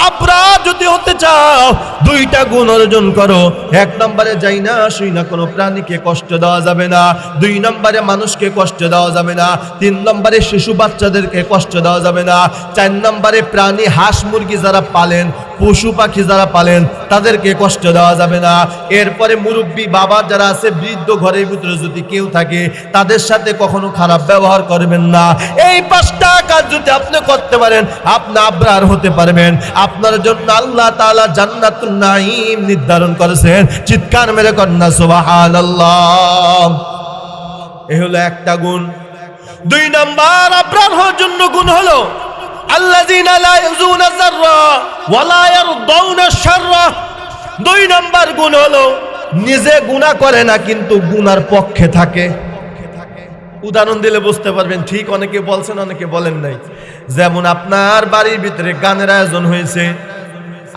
আবরার যদি হতে চাও 2টা গুণ অর্জন করো। 1 নম্বরে যাই না শুই না কোনো প্রাণীকে কষ্ট দেওয়া যাবে না। 2 নম্বরে মানুষকে কষ্ট দেওয়া যাবে না। 3 নম্বরে শিশু বাচ্চাদেরকে কষ্ট দেওয়া যাবে না। 4 নম্বরে প্রাণী হাঁস মুরগি যারা পালেন, পশু পাখি যারা পালেন, তাদেরকে কষ্ট দেওয়া যাবে না। এরপরে মুরব্বী বাবা যারা আছে, বৃদ্ধ ঘরের ভিতরে যদি কেউ থাকে, তাদের সাথে কখনো খারাপ ব্যবহার করবেন না। এই 5টা কাজ যদি আপনি করতে পারেন, আপনি আবরার হতে পারবেন। আপনার জন্য আল্লাহ তাআলা জান্নাতুন নাঈম নির্ধারণ করেছেন। চিৎকার মেরে কন্যা সুবহানাল্লাহ। এই হলো একটা গুণ। 2 নাম্বার আবরার হওয়ার জন্য গুণ হলো আল্লাযিনা লা ইয়াযুনা যাররা ওয়া লা ইয়ারদাউনা শাররা। 2 নাম্বার গুণ হলো নিজে গুনাহ করে না, কিন্তু গুনার পক্ষে থাকে। উদাহরণ দিলে বুঝতে পারবেন। ঠিক অনেকে বলছেন, অনেকে বলেন নাই। যেমন আপনার বাড়ির ভিতরে গানের আয়োজন হয়েছে,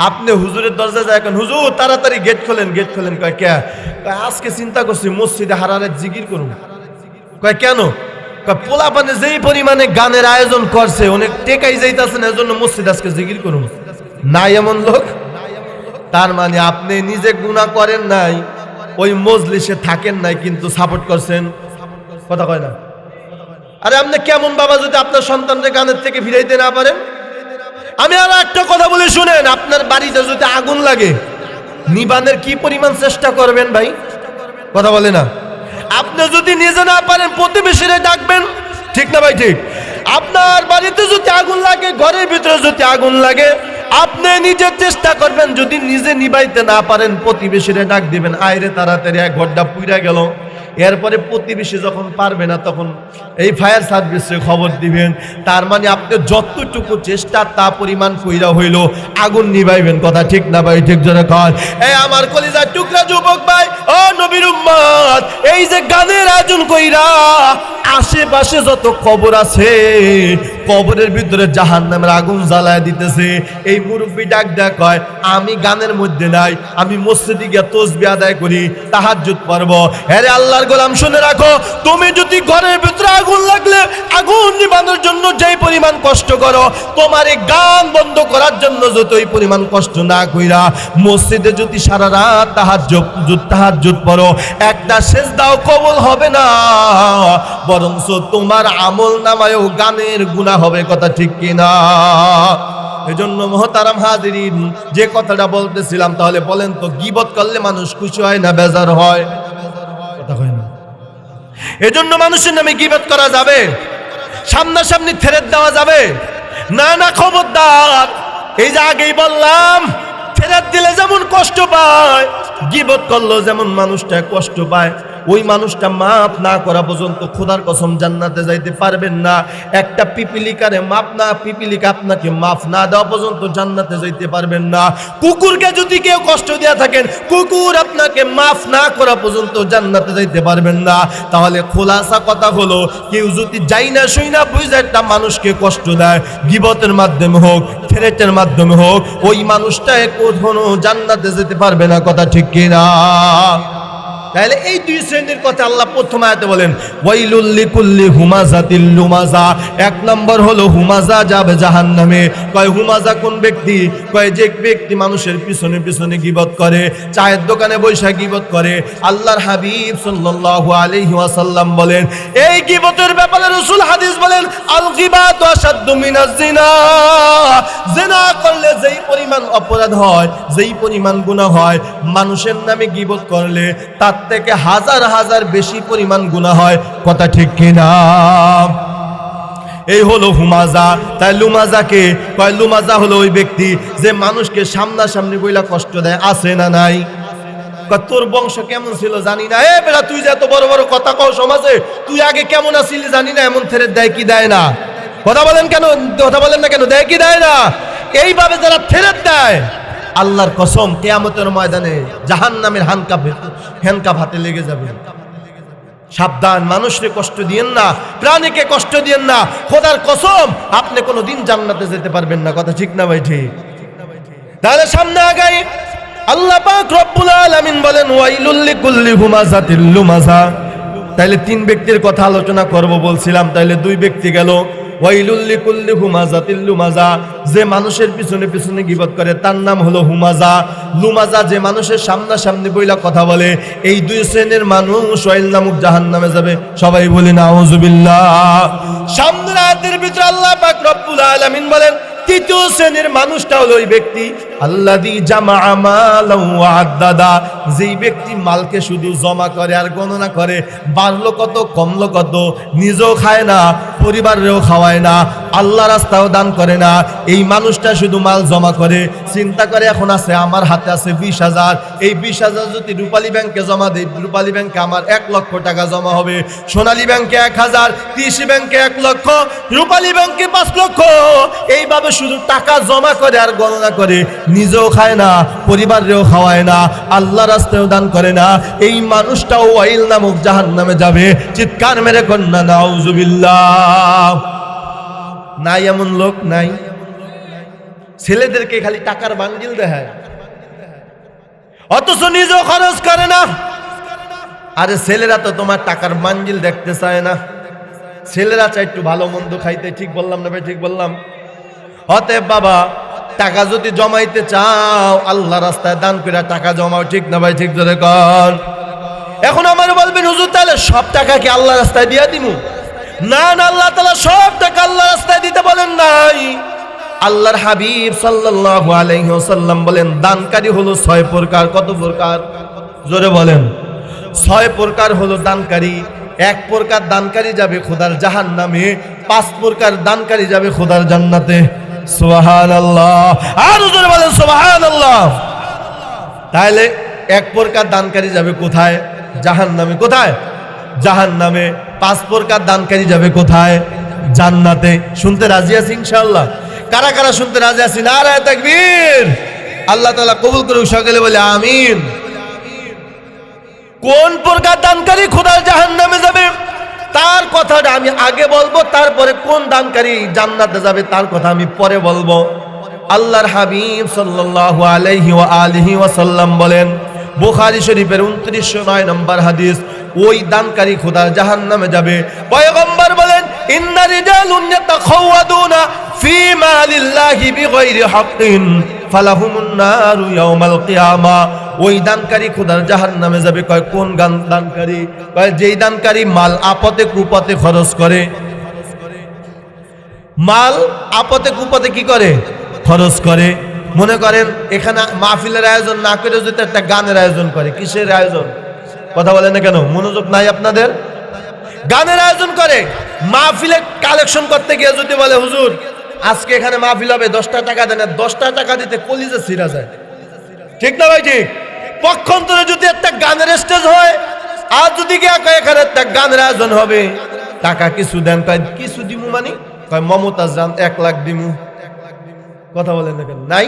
আপনি হুজুরের দরজায় যায়, এখন হুজুর তাড়াতাড়ি গেট খোলেন, গেট খোলেন। কয় কে? কয় আজকে চিন্তা করছি মসজিদে হারারে জিকির করুন। কয় কেন? কয় পোলাপানে যেই পরিমাণে গানের আয়োজন করছে, অনেক টেকাই যাইতেছে না, এজন্য মসজিদ আজকে জিকির করুন। নাই এমন লোক? তার মানে আপনি নিজে গুনাহ করেন নাই, ওই মজলিসে থাকেন নাই, কিন্তু সাপোর্ট করছেন। কথা কয় না? আরে আপনি কেমন বাবা যদি আপনার সন্তানদের গানের থেকে ফিরাইতে না পারেন? আমি আর একটা কথা বলে শুনেন, আপনার বাড়িতে যদি আগুন লাগে, নিবানের কি পরিমাণ চেষ্টা করবেন ভাই? কথা বলে না? আপনি যদি নিজে না পারেন, প্রতিবেশীরা ডাকবেন। ঠিক না ভাই? ঠিক। আপনার বাড়িতে যদি আগুন লাগে, ঘরের ভিতরে যদি আগুন লাগে, আপনি নিজে চেষ্টা করবেন। যদি নিজে নিবাইতে না পারেন, প্রতিবেশীরা ডাক দিবেন, আইরে তাড়াতাড়ি এক ঘরটা পুইরা গেল। এরপরে প্রতিবেশী যখন পারবে না, তখন এই ফায়ার সার্ভিসে খবর দিবেন। তার মানে আপনি যতটুকু চেষ্টা তা পরিমাণ কইরা হইল আগুন নিবাইবেন। কথা ঠিক না ভাই? ঠিক জোরে কর। এই আমার কলিজার টুকরা যুবক ভাই, ও নবীর উম্মত, এই যে গানের আয়োজন কইরা আশেপাশে যত কবর আছে, কবরের ভিতরে জাহান্নামের আগুন জ্বালায় দিতেছে। এই মুরব্বী ডাক ডাক কয়, আমি গানের মধ্যে নাই, আমি মসজিদে গিয়ে তাসবিহ আদায় করি, তাহাজ্জুদ পড়ব। আরে আল্লাহর গোলাম শুনে রাখো, তুমি যদি ঘরের ভিতরে আগুন লাগলে আগুন নিবানোর জন্য যেই পরিমাণ কষ্ট করো, তোমার এই গান বন্ধ করার জন্য যতই পরিমাণ কষ্ট না কইরা মসজিদে যদি সারা রাত তাহাজ্জুদ পড়ো, একটা সেজদাও কবুল হবে না, বরঞ্চ তোমার আমল নামায়ও গানের গুনাহ হবে। কথা ঠিক কিনা? এজন্য মুহতারাম হাজিরিন, যে কথাটা বলতেছিলাম, তাহলে বলেন তো, গীবত করলে মানুষ খুশি হয় না বেজার হয়? কথা হয় না। এজন্য মানুষের নামে গীবত করা যাবে? সামনাসামনি থেরেট দেওয়া যাবে না? না, খবরদার। এই যে আগেই বললাম, থেরেট দিলে যেমন কষ্ট পায়, গীবত করলেও যেমন মানুষটা কষ্ট পায়। ওই মানুষটা মাফ না করা পর্যন্ত খোদার কসম জান্নাতে যাইতে পারবেন না। একটা পিপিলিকারে পিপিলিকা আপনাকে মাফ না দেওয়া পর্যন্ত জান্নাতে যাইতে পারবেন না। কুকুরকে যদি কেউ কষ্ট দেয়া থাকেন, কুকুর আপনাকে মাফ না করা পর্যন্ত জান্নাতে যাইতে পারবেন না। তাহলে খোলাসা কথা হলো, কেউ যদি যাই না শুই না বুঝে একটা মানুষকে কষ্ট দেয়, গীবতের মাধ্যমে হোক, থ্রেটের মাধ্যমে হোক, ওই মানুষটা কখনো জান্নাতে যেতে পারবে না। কথা ঠিক কিনা? তাহলে এই দুই শ্রেণীর কথা আল্লাহ প্রথম আয়াতে বলেন ওয়াইলুল লিকুল্লি হুমাযাতিল লুমাযা। এক নম্বর হলো হুমাযা যাবে জাহান্নামে। কয় হুমাযা কোন ব্যক্তি? কয় যে ব্যক্তি মানুষের পিছনে পিছনে গীবত করে, চায়ের দোকানে বৈশা গীবত করে। আল্লাহর হাবিব সাল্লাল্লাহু আলাইহি ওয়াসাল্লাম বলেন এই গীবতের ব্যাপারে রাসূল হাদিস বলেন আল গীবাতু আশাদ্দু মিনাজ জিনা। জিনা করলে যেই পরিমাণ অপরাধ হয়, যেই পরিমাণ গুনাহ হয়, মানুষের নামে গীবত করলে তার থেকে হাজার হাজার বেশি পরিমাণ গুনাহ হয়। কথা ঠিক কিনা? এই হলো হুমাযা। তাই লুমাযাকে কয় লুমাযা হলো ওই ব্যক্তি যে মানুষকে সামনাসামনি বইলা কষ্ট দেয়। আছে না নাই? তোর বংশ কেমন ছিল জানি না, এ বেটা তুই যে এত বড় বড় কথা কও সমাজে, তুই আগে কেমন আছিলি জানি না, এমন থেরে দেয় কি দেয় না? কথা বলেন কেন? কথা বলেন না কেন? দেয় কি দেয় না? এইভাবে যারা থেরেত দেয় আল্লাহর কসম কিয়ামতের ময়দানে জাহান্নামের হ্যান্ডকাপ হাতে লেগে যাবে। সাবধান, মানুষকে কষ্ট দিয়েন না, প্রাণীকে কষ্ট দিয়েন না। খোদার কসম আপনি কোনোদিন জান্নাতে যেতে পারবেন না। কথা ঠিক না ভাই? ঠিক। তাহলে সামনে আগাই আল্লাহ পাক রব্বুল আলামিন বলেন ওয়াইলুল লিকুল্লি হুমাযাতিল লুমাযা। তাহলে তিন ব্যক্তির কথা আলোচনা করব বলছিলাম, তাহলে দুই ব্যক্তি গেল। ওয়াইলুল লিকুল্লি হুমাযাতিল লুমাযা, যে মানুষের পিছনে পিছনে গীবত করে তার নাম হলো হুমাযা। লুমাযা যে মানুষের সামনাসামনি বইলা কথা বলে। এই দুই শ্রেণীর মানুষ ওয়াইল নামক জাহান্নামে যাবে। সবাই বলি নাউযুবিল্লাহ। সামনের আয়াতের ভিতরে আল্লাহ পাক রব্বুল আলামিন বলেন তৃতীয় শ্রেণীর মানুষটা হলো ওই ব্যক্তি আল্লাযী জামাআ মালান ওয়া আদ্দাদা, যেই ব্যক্তি মালকে শুধু জমা করে আর গণনা করে, বাড়লো কত কমলো কত, নিজেও খায় না, পরিবারেও খাওয়ায় না, আল্লাহ রাস্তাও দান করে না। এই মানুষটা শুধু মাল জমা করে, চিন্তা করে এখন আছে আমার হাতে আছে 20,000, এই 20,000 যদি রূপালী ব্যাংকে জমা দেই, রূপালী ব্যাংকে আমার 1 লক্ষ টাকা জমা হবে, সোনালী ব্যাংকে 1,000, কৃষি ব্যাংকে 1 লক্ষ, রূপালী ব্যাংকে 5 লক্ষ। এইভাবে শুধু টাকা জমা করে আর গণনা করে, নিজেও খায় না, পরিবারেও খাওয়ায় না, আল্লাহ রাস্তায়ও দান করে না। এই মানুষটাও ওয়াইল নামক জাহান্নামে যাবে। চিৎকার মেরে কন্যা নাউযুবিল্লাহ। নাই এমন লোক নাই? ছেলেদেরকে খালি টাকার বান্ডিল দেখায়, অথচ নিজেও খরচ করে না। আরে ছেলেরা তো তোমার টাকার বান্ডিল দেখতে চায় না, ছেলেরা চায় একটু ভালো মন্দ খাইতে। ঠিক বললাম না ভাই? ঠিক বললাম? অতএব বাবা, টাকা যদি জমাইতে চাও আল্লাহ রাস্তায় দান করে টাকা জমাও। ঠিক না ভাই? ঠিক ধরে কর। এখন আমার বলবেন হুজুর তাহলে সব টাকা কি আল্লাহ রাস্তায় দিয়ে দিমু? না না, আল্লাহ তাআলা সব টাকা আল্লাহ রাস্তায় দিতে বলেন নাই। আল্লাহর হাবিব সাল্লাল্লাহু আলাইহি ওয়াসাল্লাম বলেন দানকারী হলো 6 প্রকার। কত প্রকার? জোরে বলেন। 6 প্রকার হলো দানকারী। 1 প্রকার দানকারী যাবে খোদার জাহান্নামে, 5 প্রকার দানকারী যাবে খোদার জান্নাতে। সুবহানাল্লাহ। আর জোরে বলেন সুবহানাল্লাহ। তাহলে 1 প্রকার দানকারী যাবে কোথায়? জাহান্নামে। কোথায়? জাহান্নামে। 5 প্রকার দানকারী যাবে কোথায়? জান্নাতে। শুনতে রাজি আছি ইনশাআল্লাহ? কারা কারা শুনতে রাজি আছি? নারায়ে তাকবীর। আল্লাহ তাআলা কবুল করুক, সকলে বলে আমিন। কোন প্রকার দানকারী খোদার জাহান্নামে যাবে তার কথাটা আমি আগে বলবো, তারপরে কোন দানকারী জান্নাতে যাবে তার কথা আমি পরে বলবো। আল্লাহর হাবিব সাল্লাল্লাহু আলাইহি ওয়া আলিহি ওয়াসাল্লাম বলেন, বুখারী শরীফের 2909 নম্বর হাদিস, ওই দানকারী খোদার জাহান্নামে যাবে। পয়গম্বর বলেন ইন্না রিজালুন ইয়াতাখাওয়াদুনা ফি মালিল্লাহি বিগাইরি হাক্কিন ফালাহুমুন নারু ইয়াউমাল কিয়ামা। ওই দানকারী খোদার জাহান্নামে যাবে। কয় কোন দানকারী? কয় যেই দানকারী মাল আপদে কুপদে খরচ করে। মাল আপদে কুপদে কি করে? খরচ করে। মনে করেন এখানে মাহফিলের আয়োজন না করে যদি একটা গানের আয়োজন করে। কিসের আয়োজন? কথা বলেন না কেন? মনোযোগ নাই আপনাদের? গানের আয়োজন করে। মাহফিলে কালেকশন করতে গিয়ে যদি বলে হুজুর আজকে এখানে মাহফিল হবে 10টা টাকা দেন, 10টা টাকা দিতে কলিজা ছিঁড়া যায়। ঠিক না ভাই? ঠিক। পক্ষান্তরে যদি একটা গানের স্টেজ হয় আর যদি এখানে একটা গানের আয়োজন হবে, টাকা কিছু দেন। কয় কিছু দিমু মানে? কয় মমতাজ জান 1 লাখ দিমু। কথা বলেন না কেন? নাই?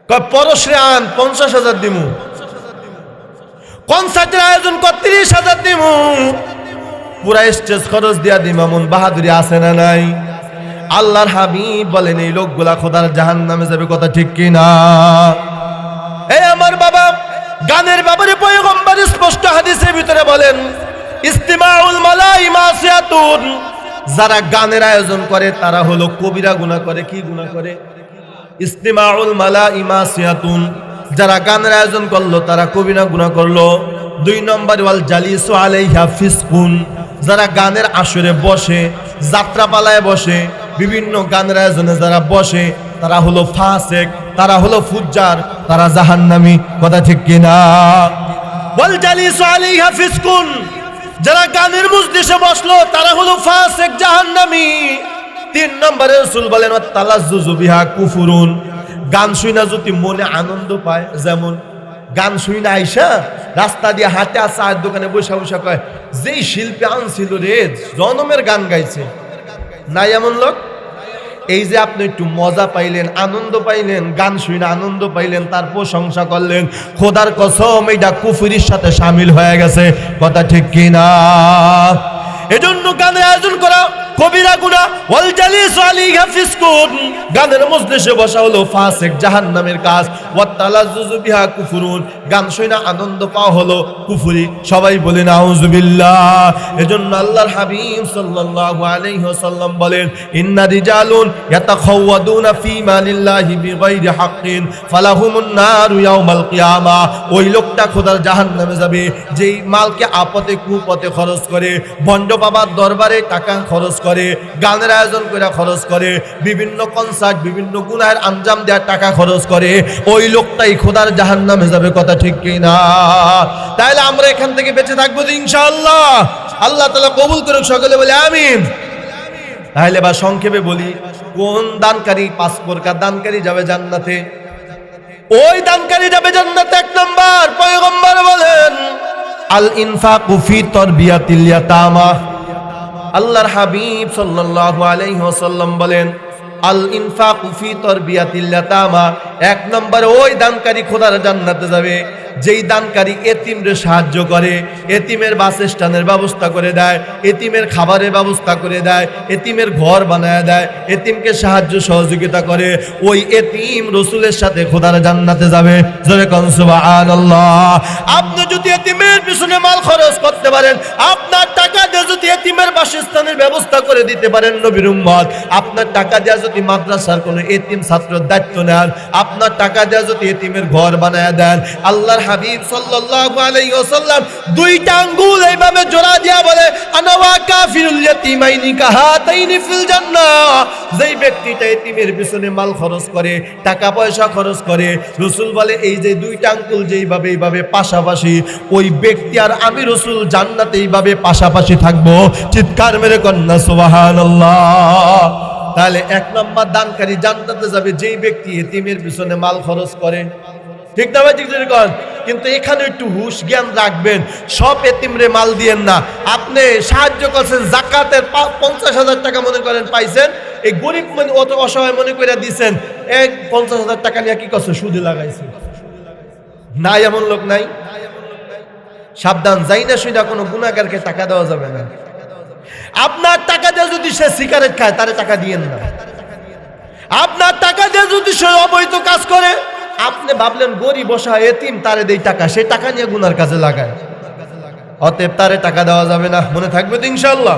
কয় পরশরে আন 50,000 দিমু। কনসার্টের আয়োজন কর 30,000 দিমু। পুরা স্টেজ খরচ দিয়া দিমু। এমন বাহাদুরি আছে না নাই? আল্লাহর হাবিব বলেন এই লোকগুলা খোদার জাহান্নামে যাবে। কথা ঠিক কি না? এই আমার বাবা, গানের ব্যাপারে স্পষ্ট হাদিসের ভিতরে বলেন, ইস্তিমাউল মালাই মাসিয়াতুন, যারা গানের আয়োজন করে তারা হলো কবিরা গুনাহ করে। কি গুনাহ করে? ইস্তিমাউল মালাই মাসিয়াতুন, যারা গানের আয়োজন করলো তারা কবিরা গুনাহ করলো। 2 নম্বর ওয়াল জালিসু আলাইহা ফিসকুন, যারা গানের আসরে বসে, যাত্রাপালায় বসে, বিভিন্ন গানের আয়োজনে যারা বসে তারা হলো ফাসিক, তারা হলো ফুজ্জার, তারা জাহান্নামী। কথা ঠিক কিনা? ওয়াল জালিসু আলাইহা ফিসকুন, যারা গানের মজলিসে বসলো তারা হলো ফাসিক, জাহান্নামী। 3 নম্বরে রাসূল বলেন তালাজ্জুজু বিহা কুফুরুন, গান শুইনা যদি মনে আনন্দ পায়, যেমন গান শুইনা আইসা রাস্তা দিয়ে হাঁটে আর চায়ের দোকানে বসে বসে কয়, যেই শিল্পী আনছিল রে জনমের গান গাইছে। নাই এমন লোক? এই যে আপনি একটু মজা পাইলেন, আনন্দ পাইলেন, গান শুনে আনন্দ পাইলেন, তার প্রশংসা করলেন, খোদার কসম এইটা কুফরির সাথে শামিল হয়ে গেছে। কথা ঠিক কিনা? এজন্য গানের আয়োজন করা কবিরা গুনাহ। ওয়াল জালিসু আলাইহা ফিসকুন, গানের মজলিসে বসা হলো ফাসিক, জাহান্নামের কাজ। ওয়াত তালাজ্জুজু বিহা কুফুরুন, গান শুনে আনন্দ পাওয়া হলো কুফরি। সবাই বলেন আউযুবিল্লাহ। এজন্য আল্লাহর হাবিব সাল্লাল্লাহু আলাইহি ওয়াসাল্লাম বলেন, ইন্না রিজালুন ইয়াতাখাওয়াদুনা ফি মালিল্লাহি বিগাইরি হাক্কিন ফালাহুমুন নারু ইয়াউমাল কিয়ামা। ওই লোকটা খোদার জাহান্নামে যাবে যেই মালকে আপদে কুপথে খরচ করে, ভণ্ড বাবার দরবারে টাকা খরচ করে, গানের আয়োজন করে খরচ করে, বিভিন্ন কনসার্ট, বিভিন্ন গুনাহের আঞ্জাম দেওয়ার টাকা খরচ করে, ওই লোকটাই খোদার জাহান্নামে যাবে। কথা ঠিক কিনা? তাহলে আমরা এখান থেকে বেঁচে থাকবো ইনশাআল্লাহ। আল্লাহ তাআলা কবুল করুক, সকলে বলে আমিন। তাহলে বা সংক্ষেপে বলি, কোন দানকারী? 5 প্রকার দানকারী যাবে জান্নাতে। ওই দানকারী যাবে জান্নাতে। 1 নম্বর, পয়গম্বর বলেন আল ইনফাকু ফি তারবিয়াতিল ইয়াতামা। আল্লাহর হাবিব সাল্লাল্লাহু আলাইহি ওয়াসাল্লাম বলেন আল ইনফাকু ফি তারবিয়াতিল ইয়াতামা। 1 নম্বরে ওই দানকারী খোদার জান্নাতে যাবে যেই দানকারী এতিমরে সাহায্য করে, এতিমের বাসস্থানের ব্যবস্থা করে দেয়, এতিমের খাবারের ব্যবস্থা করে দেয়, এতিমের ঘর বানায় দেয়, এতিমকে সাহায্য সহযোগিতা করে। ওই এতিম রাসূলের সাথে খোদার জান্নাতে যাবে। জোরে কোন সুবহানাল্লাহ। আপনি যদি এতিমের পিছনে মাল খরচ করতে পারেন, আপনার টাকা দিয়ে যদি এতিমের বাসস্থানের ব্যবস্থা করে দিতে পারেন, নবীর উম্মত, আপনার টাকা দিয়ে যদি মাদ্রাসার কোনো এতিম ছাত্রের দায়িত্ব নেন, আপনার টাকা দিয়ে যদি এতিমের ঘর বানায় দেন, আল্লাহর হাবিব সাল্লাল্লাহু আলাইহি ওয়াসাল্লাম 2টা আঙ্গুল এইভাবে জোড়া দিয়া বলে আনা ওয়া কাফিরুল ইয়াতীমাইনি কাহাতাইনি ফিল জান্নাহ। যেই ব্যক্তিটা এতিমের পিছনে মাল খরচ করে, টাকা পয়সা খরচ করে, রাসূল বলে এই যে 2টা আঙ্গুল যেইভাবে এইভাবে পাশাপাশি, ওই ব্যক্তি আর আমি রাসূল জান্নাতে এইভাবে পাশাপাশি থাকবো। চিৎকার মেরে কন্না সুবহানাল্লাহ। তাহলে 1 নম্বর দানকারী জান্নাতে যাবে যেই ব্যক্তি এতিমের পিছনে মাল খরচ করে। ঠিক না ভাই? ঠিক কর। কিন্তু এখানে একটু হুঁশ জ্ঞান রাখবেন, সব এতিমরে মাল দিয়েন না। আপনি সাহায্য করছেন, যাকাতের 50,000 টাকা মনে করেন পাইছেন, এই গরিব মানে অত অসহায় মনে করে দিয়েছেন, 50,000 টাকা নিয়ে কি করছে? সুদে লাগাইছে। নাই এমন লোক নাই? সাবধান, যাই না শুই না কোনো গুনাহগারকে টাকা দেওয়া যাবে না। আপনার টাকা দিয়ে যদি সে সিগারেট খায়, তারে টাকা দিয়েন না। আপনার টাকা দিয়ে যদি সে অবৈধ কাজ করে, আপনি ভাবলেন গরিব অসহায় এতিম, তারে দেই টাকা, সে টাকা নিয়ে গুনার কাজে লাগায়। অতএব তারে টাকা দেওয়া যাবে না। মনে থাকবে তো ইনশাআল্লাহ।